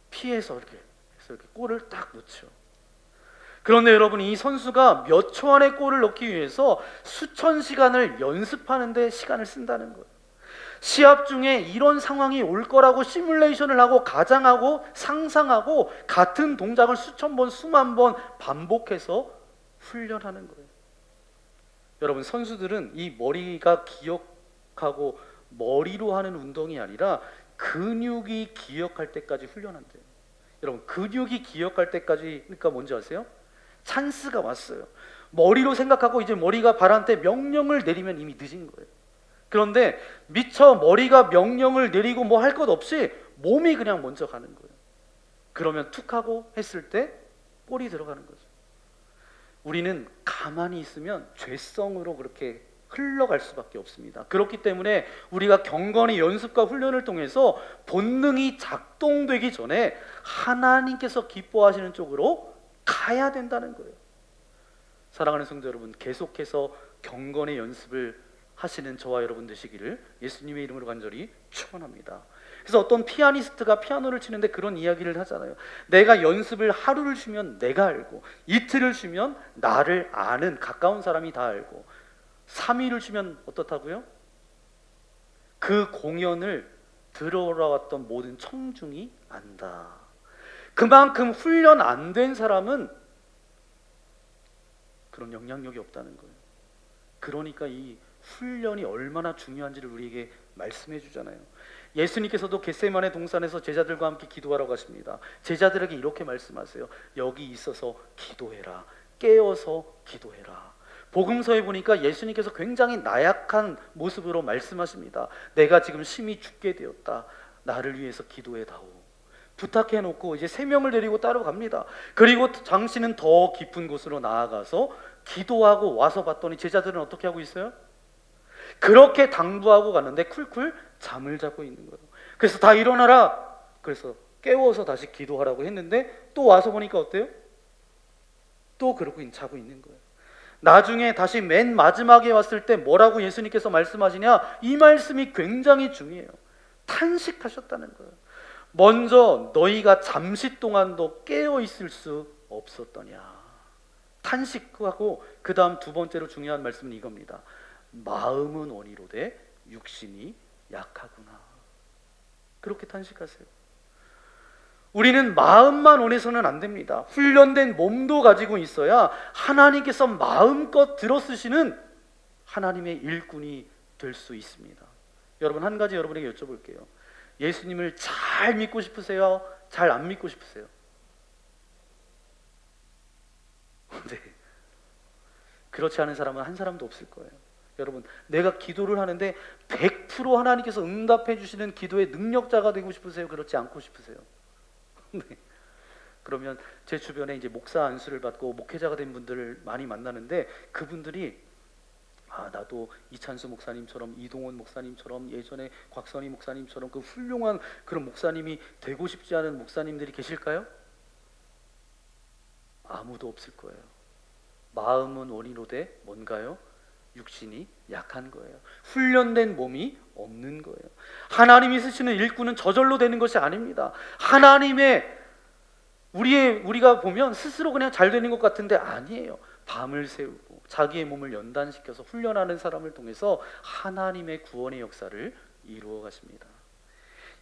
피해서 이렇게 해서 이렇게 골을 딱 넣죠. 그런데 여러분, 이 선수가 몇 초 안에 골을 넣기 위해서 수천 시간을 연습하는데 시간을 쓴다는 거예요. 시합 중에 이런 상황이 올 거라고 시뮬레이션을 하고 가정하고 상상하고 같은 동작을 수천 번, 수만 번 반복해서 훈련하는 거예요. 여러분, 선수들은 이 머리가 기억하고 머리로 하는 운동이 아니라 근육이 기억할 때까지 훈련한대요. 여러분, 근육이 기억할 때까지, 그러니까 뭔지 아세요? 찬스가 왔어요. 머리로 생각하고 이제 머리가 발한테 명령을 내리면 이미 늦은 거예요. 그런데 미처 머리가 명령을 내리고 뭐 할 것 없이 몸이 그냥 먼저 가는 거예요. 그러면 툭 하고 했을 때 골이 들어가는 거죠. 우리는 가만히 있으면 죄성으로 그렇게 흘러갈 수밖에 없습니다. 그렇기 때문에 우리가 경건의 연습과 훈련을 통해서 본능이 작동되기 전에 하나님께서 기뻐하시는 쪽으로 가야 된다는 거예요. 사랑하는 성도 여러분, 계속해서 경건의 연습을 하시는 저와 여러분 되시기를 예수님의 이름으로 간절히 축원합니다. 그래서 어떤 피아니스트가 피아노를 치는데 그런 이야기를 하잖아요. 내가 연습을 하루를 쉬면 내가 알고, 이틀을 쉬면 나를 아는 가까운 사람이 다 알고, 3일을 쉬면 어떻다고요? 그 공연을 들어왔던 모든 청중이 안다. 그만큼 훈련 안 된 사람은 그런 영향력이 없다는 거예요. 그러니까 이 훈련이 얼마나 중요한지를 우리에게 말씀해 주잖아요. 예수님께서도 겟세마네 동산에서 제자들과 함께 기도하라고 하십니다. 제자들에게 이렇게 말씀하세요. 여기 있어서 기도해라. 깨어서 기도해라. 복음서에 보니까 예수님께서 굉장히 나약한 모습으로 말씀하십니다. 내가 지금 심히 죽게 되었다. 나를 위해서 기도해 다오. 부탁해 놓고 이제 3명을 데리고 따로 갑니다. 그리고 당신은 더 깊은 곳으로 나아가서 기도하고 와서 봤더니 제자들은 어떻게 하고 있어요? 그렇게 당부하고 갔는데 쿨쿨 잠을 자고 있는 거예요. 그래서 다 일어나라. 그래서 깨워서 다시 기도하라고 했는데 또 와서 보니까 어때요? 또 그러고 자고 있는 거예요. 나중에 다시 맨 마지막에 왔을 때 뭐라고 예수님께서 말씀하시냐? 이 말씀이 굉장히 중요해요. 탄식하셨다는 거예요. 먼저 너희가 잠시 동안도 깨어 있을 수 없었더냐. 탄식하고 그 다음 두 번째로 중요한 말씀은 이겁니다. 마음은 원이로되 육신이 약하구나. 그렇게 탄식하세요. 우리는 마음만 원해서는 안 됩니다. 훈련된 몸도 가지고 있어야 하나님께서 마음껏 들어쓰시는 하나님의 일꾼이 될 수 있습니다. 여러분, 한 가지 여러분에게 여쭤볼게요. 예수님을 잘 믿고 싶으세요? 잘 안 믿고 싶으세요? 네. 그렇지 않은 사람은 한 사람도 없을 거예요. 여러분, 내가 기도를 하는데 100% 하나님께서 응답해 주시는 기도의 능력자가 되고 싶으세요? 그렇지 않고 싶으세요? 네. 그러면 제 주변에 이제 목사 안수를 받고 목회자가 된 분들을 많이 만나는데 그분들이 나도 이찬수 목사님처럼, 이동원 목사님처럼, 예전에 곽선희 목사님처럼 그 훌륭한 그런 목사님이 되고 싶지 않은 목사님들이 계실까요? 아무도 없을 거예요. 마음은 원이로되 뭔가요? 육신이 약한 거예요. 훈련된 몸이 없는 거예요. 하나님이 쓰시는 일꾼은 저절로 되는 것이 아닙니다. 하나님의 우리가 보면 스스로 그냥 잘 되는 것 같은데 아니에요. 밤을 새우고 자기의 몸을 연단시켜서 훈련하는 사람을 통해서 하나님의 구원의 역사를 이루어 가십니다.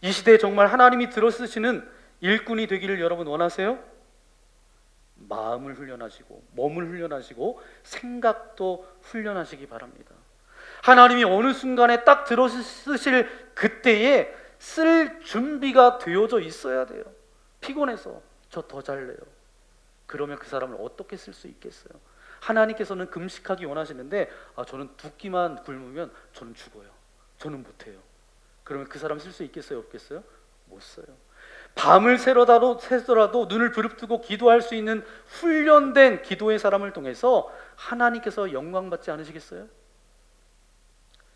이 시대에 정말 하나님이 들어쓰시는 일꾼이 되기를 여러분 원하세요? 마음을 훈련하시고 몸을 훈련하시고 생각도 훈련하시기 바랍니다. 하나님이 어느 순간에 딱 들어쓰실 그때에 쓸 준비가 되어져 있어야 돼요. 피곤해서 저 더 잘래요. 그러면 그 사람을 어떻게 쓸 수 있겠어요? 하나님께서는 금식하기 원하시는데 저는 2끼만 굶으면 저는 죽어요. 저는 못해요. 그러면 그 사람 쓸 수 있겠어요? 없겠어요? 못 써요. 밤을 새더라도 눈을 부릅뜨고 기도할 수 있는 훈련된 기도의 사람을 통해서 하나님께서 영광 받지 않으시겠어요?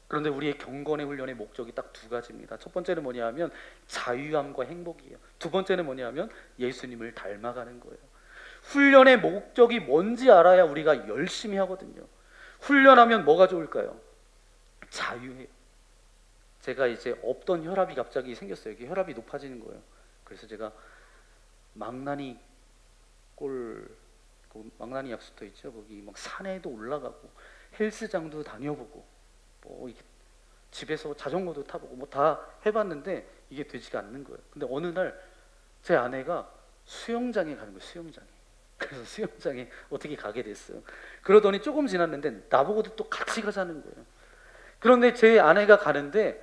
그런데 우리의 경건의 훈련의 목적이 딱 2가지입니다. 첫 번째는 뭐냐면 자유함과 행복이에요. 2번째는 뭐냐면 예수님을 닮아가는 거예요. 훈련의 목적이 뭔지 알아야 우리가 열심히 하거든요. 훈련하면 뭐가 좋을까요? 자유해요. 제가 이제 없던 혈압이 갑자기 생겼어요. 이게 혈압이 높아지는 거예요. 그래서 제가 망나니 망나니 약수터 있죠. 거기 막 산에도 올라가고 헬스장도 다녀보고 뭐 이게 집에서 자전거도 타보고 뭐 다 해봤는데 이게 되지가 않는 거예요. 근데 어느 날 제 아내가 수영장에 가는 거예요. 수영장에. 그래서 수영장에 어떻게 가게 됐어요. 그러더니 조금 지났는데 나보고도 또 같이 가자는 거예요. 그런데 제 아내가 가는데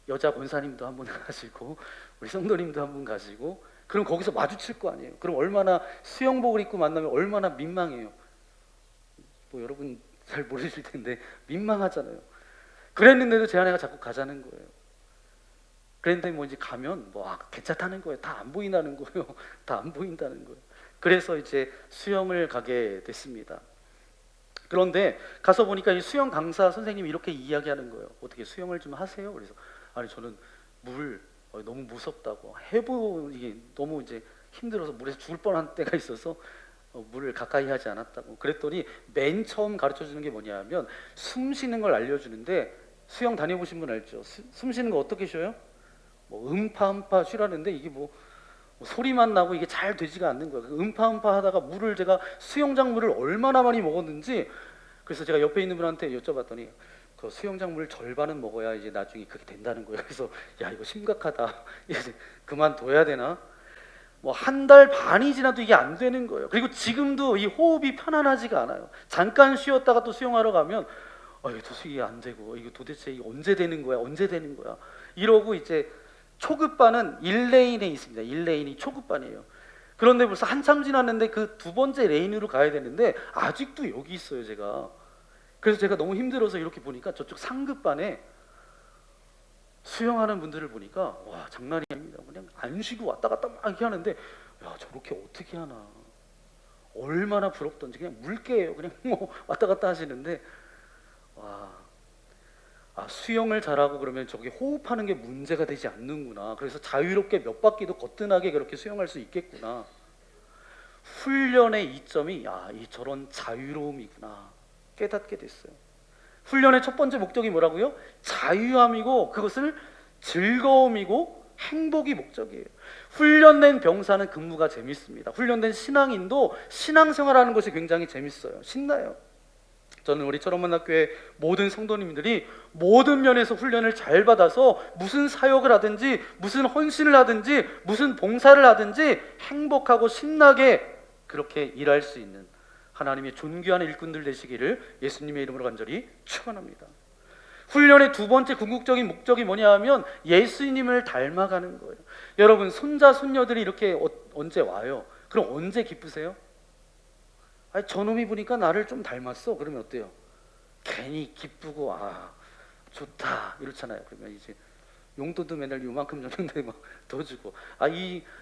여자 권사님도 한 분 가시고 우리 성도님도 한 분 가시고 그럼 거기서 마주칠 거 아니에요. 그럼 얼마나 수영복을 입고 만나면 얼마나 민망해요. 뭐 여러분 잘 모르실 텐데 민망하잖아요. 그랬는데도 제 아내가 자꾸 가자는 거예요. 그랬는데 뭐 이제 가면 뭐 괜찮다는 거예요. 다 안 보인다는 거예요. 다 안 보인다는 거예요. 그래서 이제 수영을 가게 됐습니다. 그런데 가서 보니까 이 수영 강사 선생님이 이렇게 이야기하는 거예요. 어떻게 수영을 좀 하세요? 그래서 아니 저는 물 너무 무섭다고 이게 너무 이제 힘들어서 물에서 죽을 뻔한 때가 있어서 물을 가까이 하지 않았다고. 그랬더니 맨 처음 가르쳐 주는 게 뭐냐면 숨 쉬는 걸 알려주는데 수영 다녀보신 분 알죠? 숨 쉬는 거 어떻게 쉬어요? 뭐 음파 쉬라는데 이게 뭐 소리만 나고 이게 잘 되지가 않는 거예요. 음파 하다가 물을 제가 수영장 물을 얼마나 많이 먹었는지 그래서 제가 옆에 있는 분한테 여쭤봤더니 그 수영장 물 절반은 먹어야 이제 나중에 그게 된다는 거예요. 그래서 야 이거 심각하다. 이제 그만둬야 되나? 뭐 1달 반이 지나도 이게 안 되는 거예요. 그리고 지금도 이 호흡이 편안하지가 않아요. 잠깐 쉬었다가 또 수영하러 가면 이거 도저히 안 되고 이거 도대체 이거 언제 되는 거야? 언제 되는 거야? 이러고 이제 초급반은 1레인에 있습니다. 1레인이 초급반이에요. 그런데 벌써 한참 지났는데 그 2번째 레인으로 가야 되는데 아직도 여기 있어요. 제가. 그래서 제가 너무 힘들어서 이렇게 보니까 저쪽 상급반에 수영하는 분들을 보니까 와 장난이 아닙니다. 그냥 안 쉬고 왔다 갔다 막 이렇게 하는데 야 저렇게 어떻게 하나. 얼마나 부럽던지 그냥 물개예요. 그냥 뭐 왔다 갔다 하시는데 와 수영을 잘하고 그러면 저게 호흡하는 게 문제가 되지 않는구나. 그래서 자유롭게 몇 바퀴도 거뜬하게 그렇게 수영할 수 있겠구나. 훈련의 이점이 저런 자유로움이구나 깨닫게 됐어요. 훈련의 첫 번째 목적이 뭐라고요? 자유함이고 그것을 즐거움이고 행복이 목적이에요. 훈련된 병사는 근무가 재밌습니다. 훈련된 신앙인도 신앙생활하는 것이 굉장히 재밌어요. 신나요. 저는 우리 철원만학교의 모든 성도님들이 모든 면에서 훈련을 잘 받아서 무슨 사역을 하든지 무슨 헌신을 하든지 무슨 봉사를 하든지 행복하고 신나게 그렇게 일할 수 있는 하나님의 존귀한 일꾼들 되시기를 예수님의 이름으로 간절히 축원합니다. 훈련의 2번째 궁극적인 목적이 뭐냐 하면 예수님을 닮아가는 거예요. 여러분 손자 손녀들이 이렇게 언제 와요? 그럼 언제 기쁘세요? 저놈이 보니까 나를 좀 닮았어. 그러면 어때요? 괜히 기쁘고 좋다 이렇잖아요. 그러면 이제 용돈도 맨날 요만큼 줬는데 막 더 주고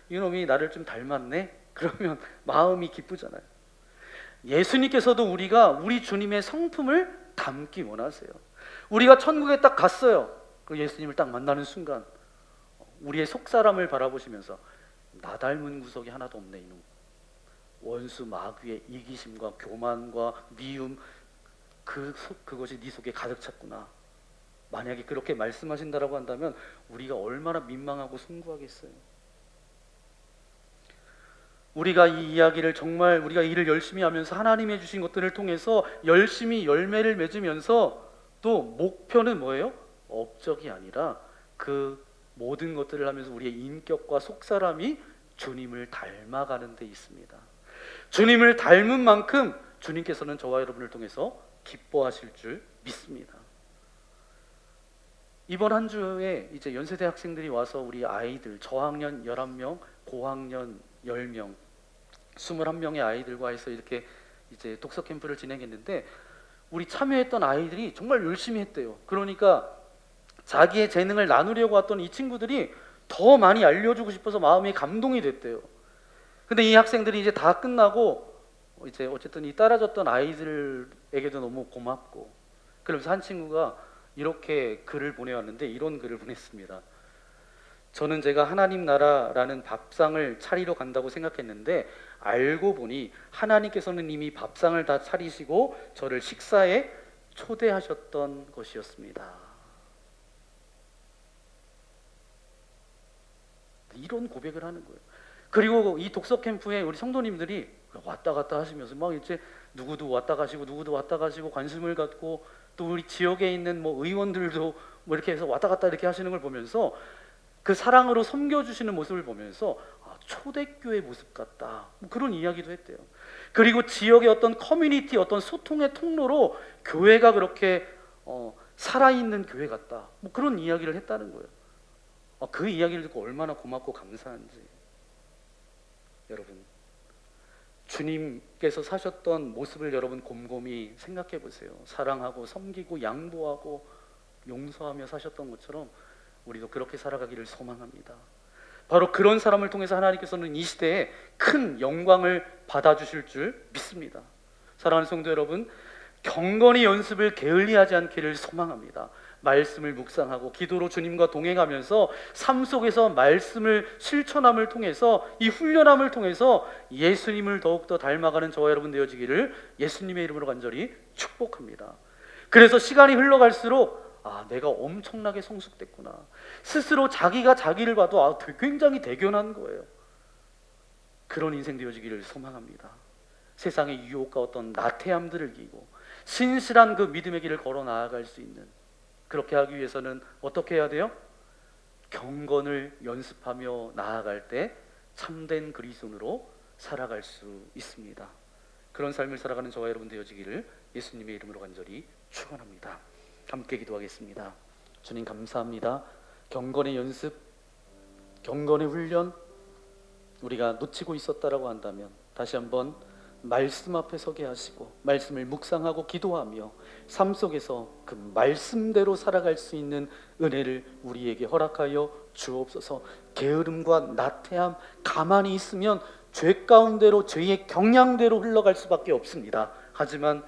이놈이 나를 좀 닮았네. 그러면 마음이 기쁘잖아요. 예수님께서도 우리 주님의 성품을 담기 원하세요. 우리가 천국에 딱 갔어요. 그 예수님을 딱 만나는 순간 우리의 속사람을 바라보시면서 나 닮은 구석이 하나도 없네 이놈. 원수 마귀의 이기심과 교만과 미움 그것이 네 속에 가득 찼구나. 만약에 그렇게 말씀하신다라고 한다면 우리가 얼마나 민망하고 숭고하겠어요. 우리가 이 이야기를 정말 우리가 일을 열심히 하면서 하나님이 주신 것들을 통해서 열심히 열매를 맺으면서 또 목표는 뭐예요? 업적이 아니라 그 모든 것들을 하면서 우리의 인격과 속사람이 주님을 닮아가는 데 있습니다. 주님을 닮은 만큼 주님께서는 저와 여러분을 통해서 기뻐하실 줄 믿습니다. 이번 한 주에 이제 연세대 학생들이 와서 우리 아이들 저학년 11명, 고학년 10명, 21명의 아이들과 해서 이렇게 이제 독서 캠프를 진행했는데 우리 참여했던 아이들이 정말 열심히 했대요. 그러니까 자기의 재능을 나누려고 왔던 이 친구들이 더 많이 알려주고 싶어서 마음이 감동이 됐대요. 근데 이 학생들이 이제 다 끝나고 이제 어쨌든 이 따라줬던 아이들에게도 너무 고맙고, 그러면서 한 친구가 이렇게 글을 보내왔는데 이런 글을 보냈습니다. 저는 제가 하나님 나라라는 밥상을 차리러 간다고 생각했는데 알고 보니 하나님께서는 이미 밥상을 다 차리시고 저를 식사에 초대하셨던 것이었습니다. 이런 고백을 하는 거예요. 그리고 이 독서 캠프에 우리 성도님들이 왔다 갔다 하시면서 막 이제 누구도 왔다 가시고 누구도 왔다 가시고 관심을 갖고, 또 우리 지역에 있는 뭐 의원들도 뭐 이렇게 해서 왔다 갔다 이렇게 하시는 걸 보면서 그 사랑으로 섬겨주시는 모습을 보면서 초대교회 모습 같다, 뭐 그런 이야기도 했대요. 그리고 지역의 어떤 커뮤니티, 어떤 소통의 통로로 교회가 그렇게 살아있는 교회 같다, 뭐 그런 이야기를 했다는 거예요. 그 이야기를 듣고 얼마나 고맙고 감사한지. 여러분, 주님께서 사셨던 모습을 여러분 곰곰이 생각해 보세요. 사랑하고 섬기고 양보하고 용서하며 사셨던 것처럼 우리도 그렇게 살아가기를 소망합니다. 바로 그런 사람을 통해서 하나님께서는 이 시대에 큰 영광을 받아주실 줄 믿습니다. 사랑하는 성도 여러분, 경건의 연습을 게을리하지 않기를 소망합니다. 말씀을 묵상하고 기도로 주님과 동행하면서 삶 속에서 말씀을 실천함을 통해서, 이 훈련함을 통해서 예수님을 더욱더 닮아가는 저와 여러분 되어지기를 예수님의 이름으로 간절히 축복합니다. 그래서 시간이 흘러갈수록 내가 엄청나게 성숙됐구나, 스스로 자기가 자기를 봐도 굉장히 대견한 거예요. 그런 인생 되어지기를 소망합니다. 세상의 유혹과 어떤 나태함들을 이기고 신실한 그 믿음의 길을 걸어 나아갈 수 있는, 그렇게 하기 위해서는 어떻게 해야 돼요? 경건을 연습하며 나아갈 때 참된 그리스도인으로 살아갈 수 있습니다. 그런 삶을 살아가는 저와 여러분 되어지기를 예수님의 이름으로 간절히 축원합니다. 함께 기도하겠습니다. 주님 감사합니다. 경건의 연습, 경건의 훈련 우리가 놓치고 있었다라고 한다면 다시 한번 말씀 앞에 서게 하시고 말씀을 묵상하고 기도하며 삶 속에서 그 말씀대로 살아갈 수 있는 은혜를 우리에게 허락하여 주옵소서. 게으름과 나태함, 가만히 있으면 죄 가운데로, 죄의 경향대로 흘러갈 수밖에 없습니다. 하지만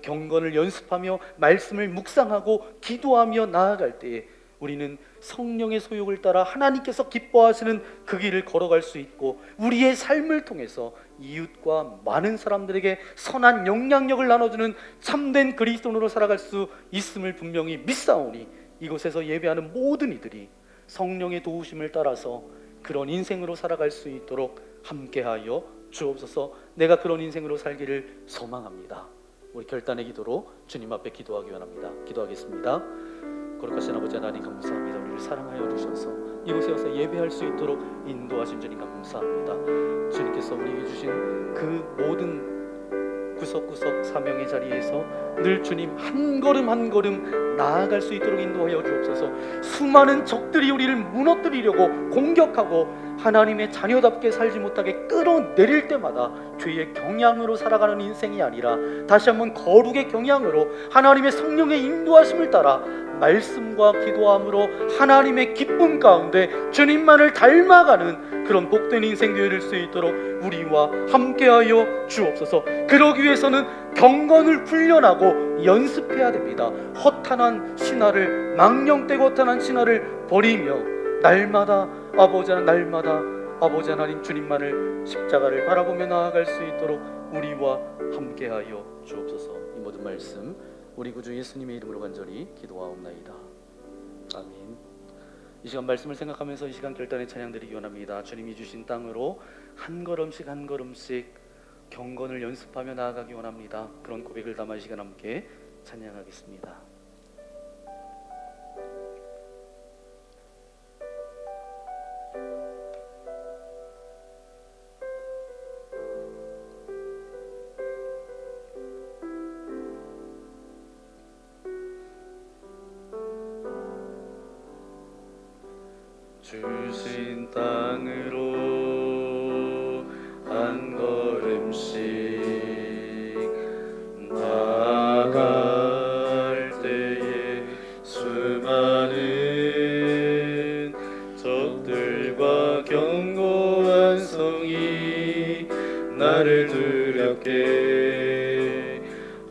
경건을 연습하며 말씀을 묵상하고 기도하며 나아갈 때에 우리는 성령의 소욕을 따라 하나님께서 기뻐하시는 그 길을 걸어갈 수 있고, 우리의 삶을 통해서 이웃과 많은 사람들에게 선한 영향력을 나눠주는 참된 그리스도인으로 살아갈 수 있음을 분명히 믿사오니, 이곳에서 예배하는 모든 이들이 성령의 도우심을 따라서 그런 인생으로 살아갈 수 있도록 함께하여 주옵소서. 내가 그런 인생으로 살기를 소망합니다. 우리 결단의 기도로 주님 앞에 기도하기 원합니다. 기도하겠습니다. 거룩하신 아버지 하나님 감사합니다. 우리를 사랑하여 주셔서 이곳에 와서 예배할 수 있도록 인도하신 주님 감사합니다. 주님께서 우리에게 주신 그 모든 구석구석 사명의 자리에서 늘 주님 한 걸음 한 걸음 나아갈 수 있도록 인도하여 주옵소서. 수많은 적들이 우리를 무너뜨리려고 공격하고 하나님의 자녀답게 살지 못하게 끌어내릴 때마다 죄의 경향으로 살아가는 인생이 아니라 다시 한번 거룩의 경향으로 하나님의 성령의 인도하심을 따라 말씀과 기도함으로 하나님의 기쁨 가운데 주님만을 닮아가는 그런 복된 인생 되어질 수 있도록 우리와 함께하여 주옵소서. 그러기 위해서는 경건을 훈련하고 연습해야 됩니다. 허탄한 신화를, 망령되고 허탄한 신화를 버리며 날마다 아버지 하나님 주님만을, 십자가를 바라보며 나아갈 수 있도록 우리와 함께하여 주옵소서. 이 모든 말씀 우리 구주 예수님의 이름으로 간절히 기도하옵나이다. 아멘. 이 시간 말씀을 생각하면서 이 시간 결단의 찬양 드리기 원합니다. 주님이 주신 땅으로 한 걸음씩 한 걸음씩 경건을 연습하며 나아가기 원합니다. 그런 고백을 담아 이 시간 함께 찬양하겠습니다. 주신 땅으로 한 걸음씩 나아갈 때에 수많은 적들과 견고한 성이 나를 두렵게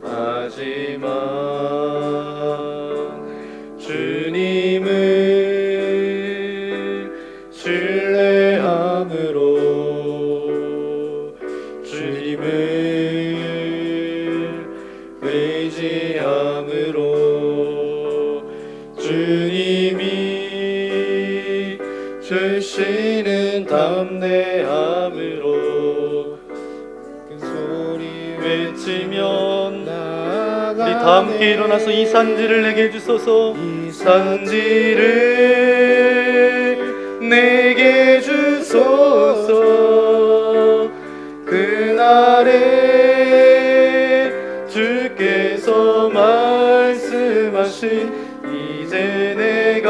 하지만 주님을 신뢰함으로 주님을 의지함으로 주님이 주시는 담대함으로 큰 소리 외치면 나아가네. 우리 다 함께 일어나서 이 산지를 내게 주소서. 이 산지를 내게 주소서. 그날에 주께서 말씀하신 이제 내가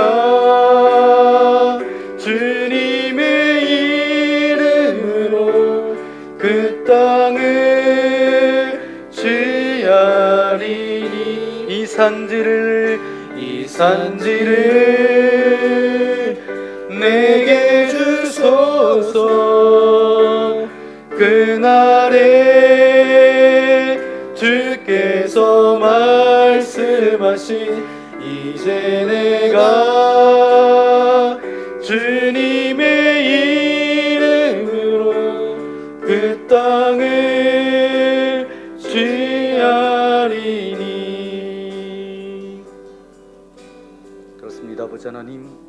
주님의 이름으로 그 땅을 취하리니. 이 산지를 내게 주소서. 그날에 주께서 말씀하신 이제 내가 주님의 이름으로 그 땅을 취하리니. 그렇습니다. 아버지 하나님,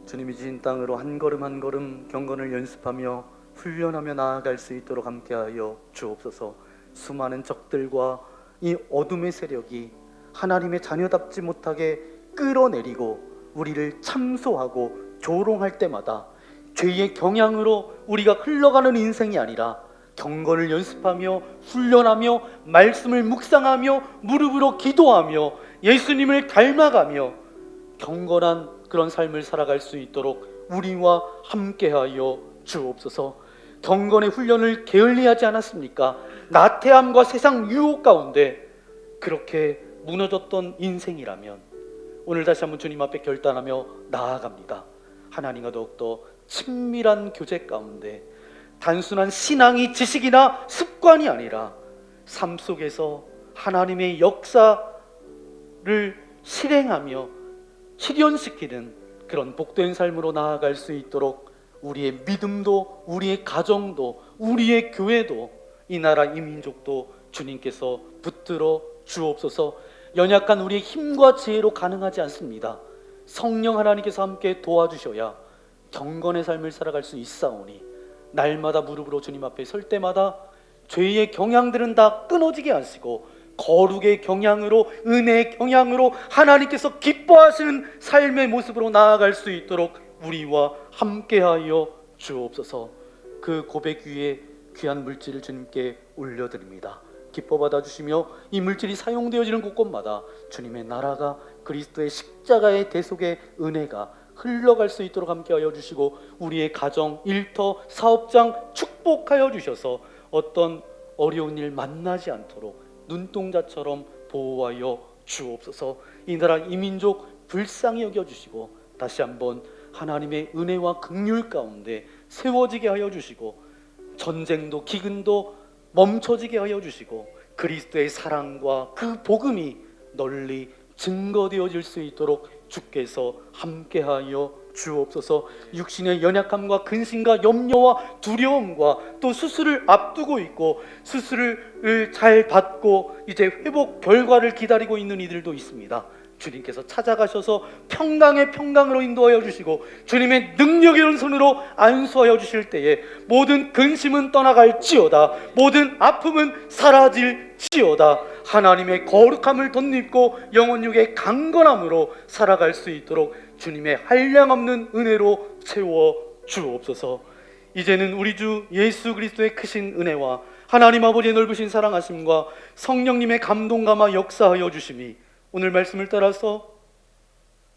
주님이 주신 땅으로 한 걸음 한 걸음 경건을 연습하며 훈련하며 나아갈 수 있도록 함께하여 주옵소서. 수많은 적들과 이 어둠의 세력이 하나님의 자녀답지 못하게 끌어내리고 우리를 참소하고 조롱할 때마다 죄의 경향으로 우리가 흘러가는 인생이 아니라 경건을 연습하며 훈련하며 말씀을 묵상하며 무릎으로 기도하며 예수님을 닮아가며 경건한 그런 삶을 살아갈 수 있도록 우리와 함께하여 주옵소서. 경건의 훈련을 게을리하지 않았습니까? 나태함과 세상 유혹 가운데 그렇게 무너졌던 인생이라면 오늘 다시 한번 주님 앞에 결단하며 나아갑니다. 하나님과 더욱더 친밀한 교제 가운데 단순한 신앙이 지식이나 습관이 아니라 삶 속에서 하나님의 역사를 실행하며 실현시키는 그런 복된 삶으로 나아갈 수 있도록 우리의 믿음도, 우리의 가정도, 우리의 교회도, 이 나라 이 민족도 주님께서 붙들어 주옵소서. 연약한 우리의 힘과 지혜로 가능하지 않습니다. 성령 하나님께서 함께 도와주셔야 경건의 삶을 살아갈 수 있사오니 날마다 무릎으로 주님 앞에 설 때마다 죄의 경향들은 다 끊어지게 하시고 거룩의 경향으로, 은혜의 경향으로 하나님께서 기뻐하시는 삶의 모습으로 나아갈 수 있도록 우리와 함께하여 주옵소서. 그 고백 위에 귀한 물질을 주님께 올려드립니다. 기뻐 받아주시며 이 물질이 사용되어지는 곳곳마다 주님의 나라가, 그리스도의 십자가의 대속의 은혜가 흘러갈 수 있도록 함께하여 주시고 우리의 가정, 일터, 사업장 축복하여 주셔서 어떤 어려운 일 만나지 않도록 눈동자처럼 보호하여 주옵소서. 이 나라 이 민족 불쌍히 여겨주시고 다시 한번 하나님의 은혜와 긍휼 가운데 세워지게 하여 주시고 전쟁도 기근도 멈춰지게 하여 주시고 그리스도의 사랑과 그 복음이 널리 증거되어질 수 있도록 주께서 함께하여 주옵소서. 육신의 연약함과 근심과 염려와 두려움과 또 수술을 앞두고 있고 수술을 잘 받고 이제 회복 결과를 기다리고 있는 이들도 있습니다. 주님께서 찾아가셔서 평강의 평강으로 인도하여 주시고 주님의 능력의 오른손으로 안수하여 주실 때에 모든 근심은 떠나갈지어다, 모든 아픔은 사라질지어다, 하나님의 거룩함을 덧입고 영혼육의 강건함으로 살아갈 수 있도록 주님의 한량없는 은혜로 채워 주옵소서. 이제는 우리 주 예수 그리스도의 크신 은혜와 하나님 아버지의 넓으신 사랑하심과 성령님의 감동감화 역사하여 주심이 오늘 말씀을 따라서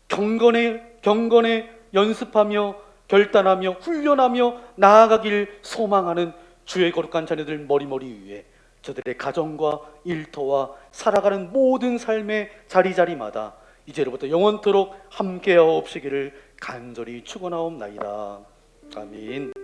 경건의 경건에 연습하며 결단하며 훈련하며 나아가길 소망하는 주의 거룩한 자녀들 머리머리 위에 저들의 가정과 일터와 살아가는 모든 삶의 자리자리마다 이제로부터 영원토록 함께하옵시기를 간절히 축원하옵나이다. 아멘.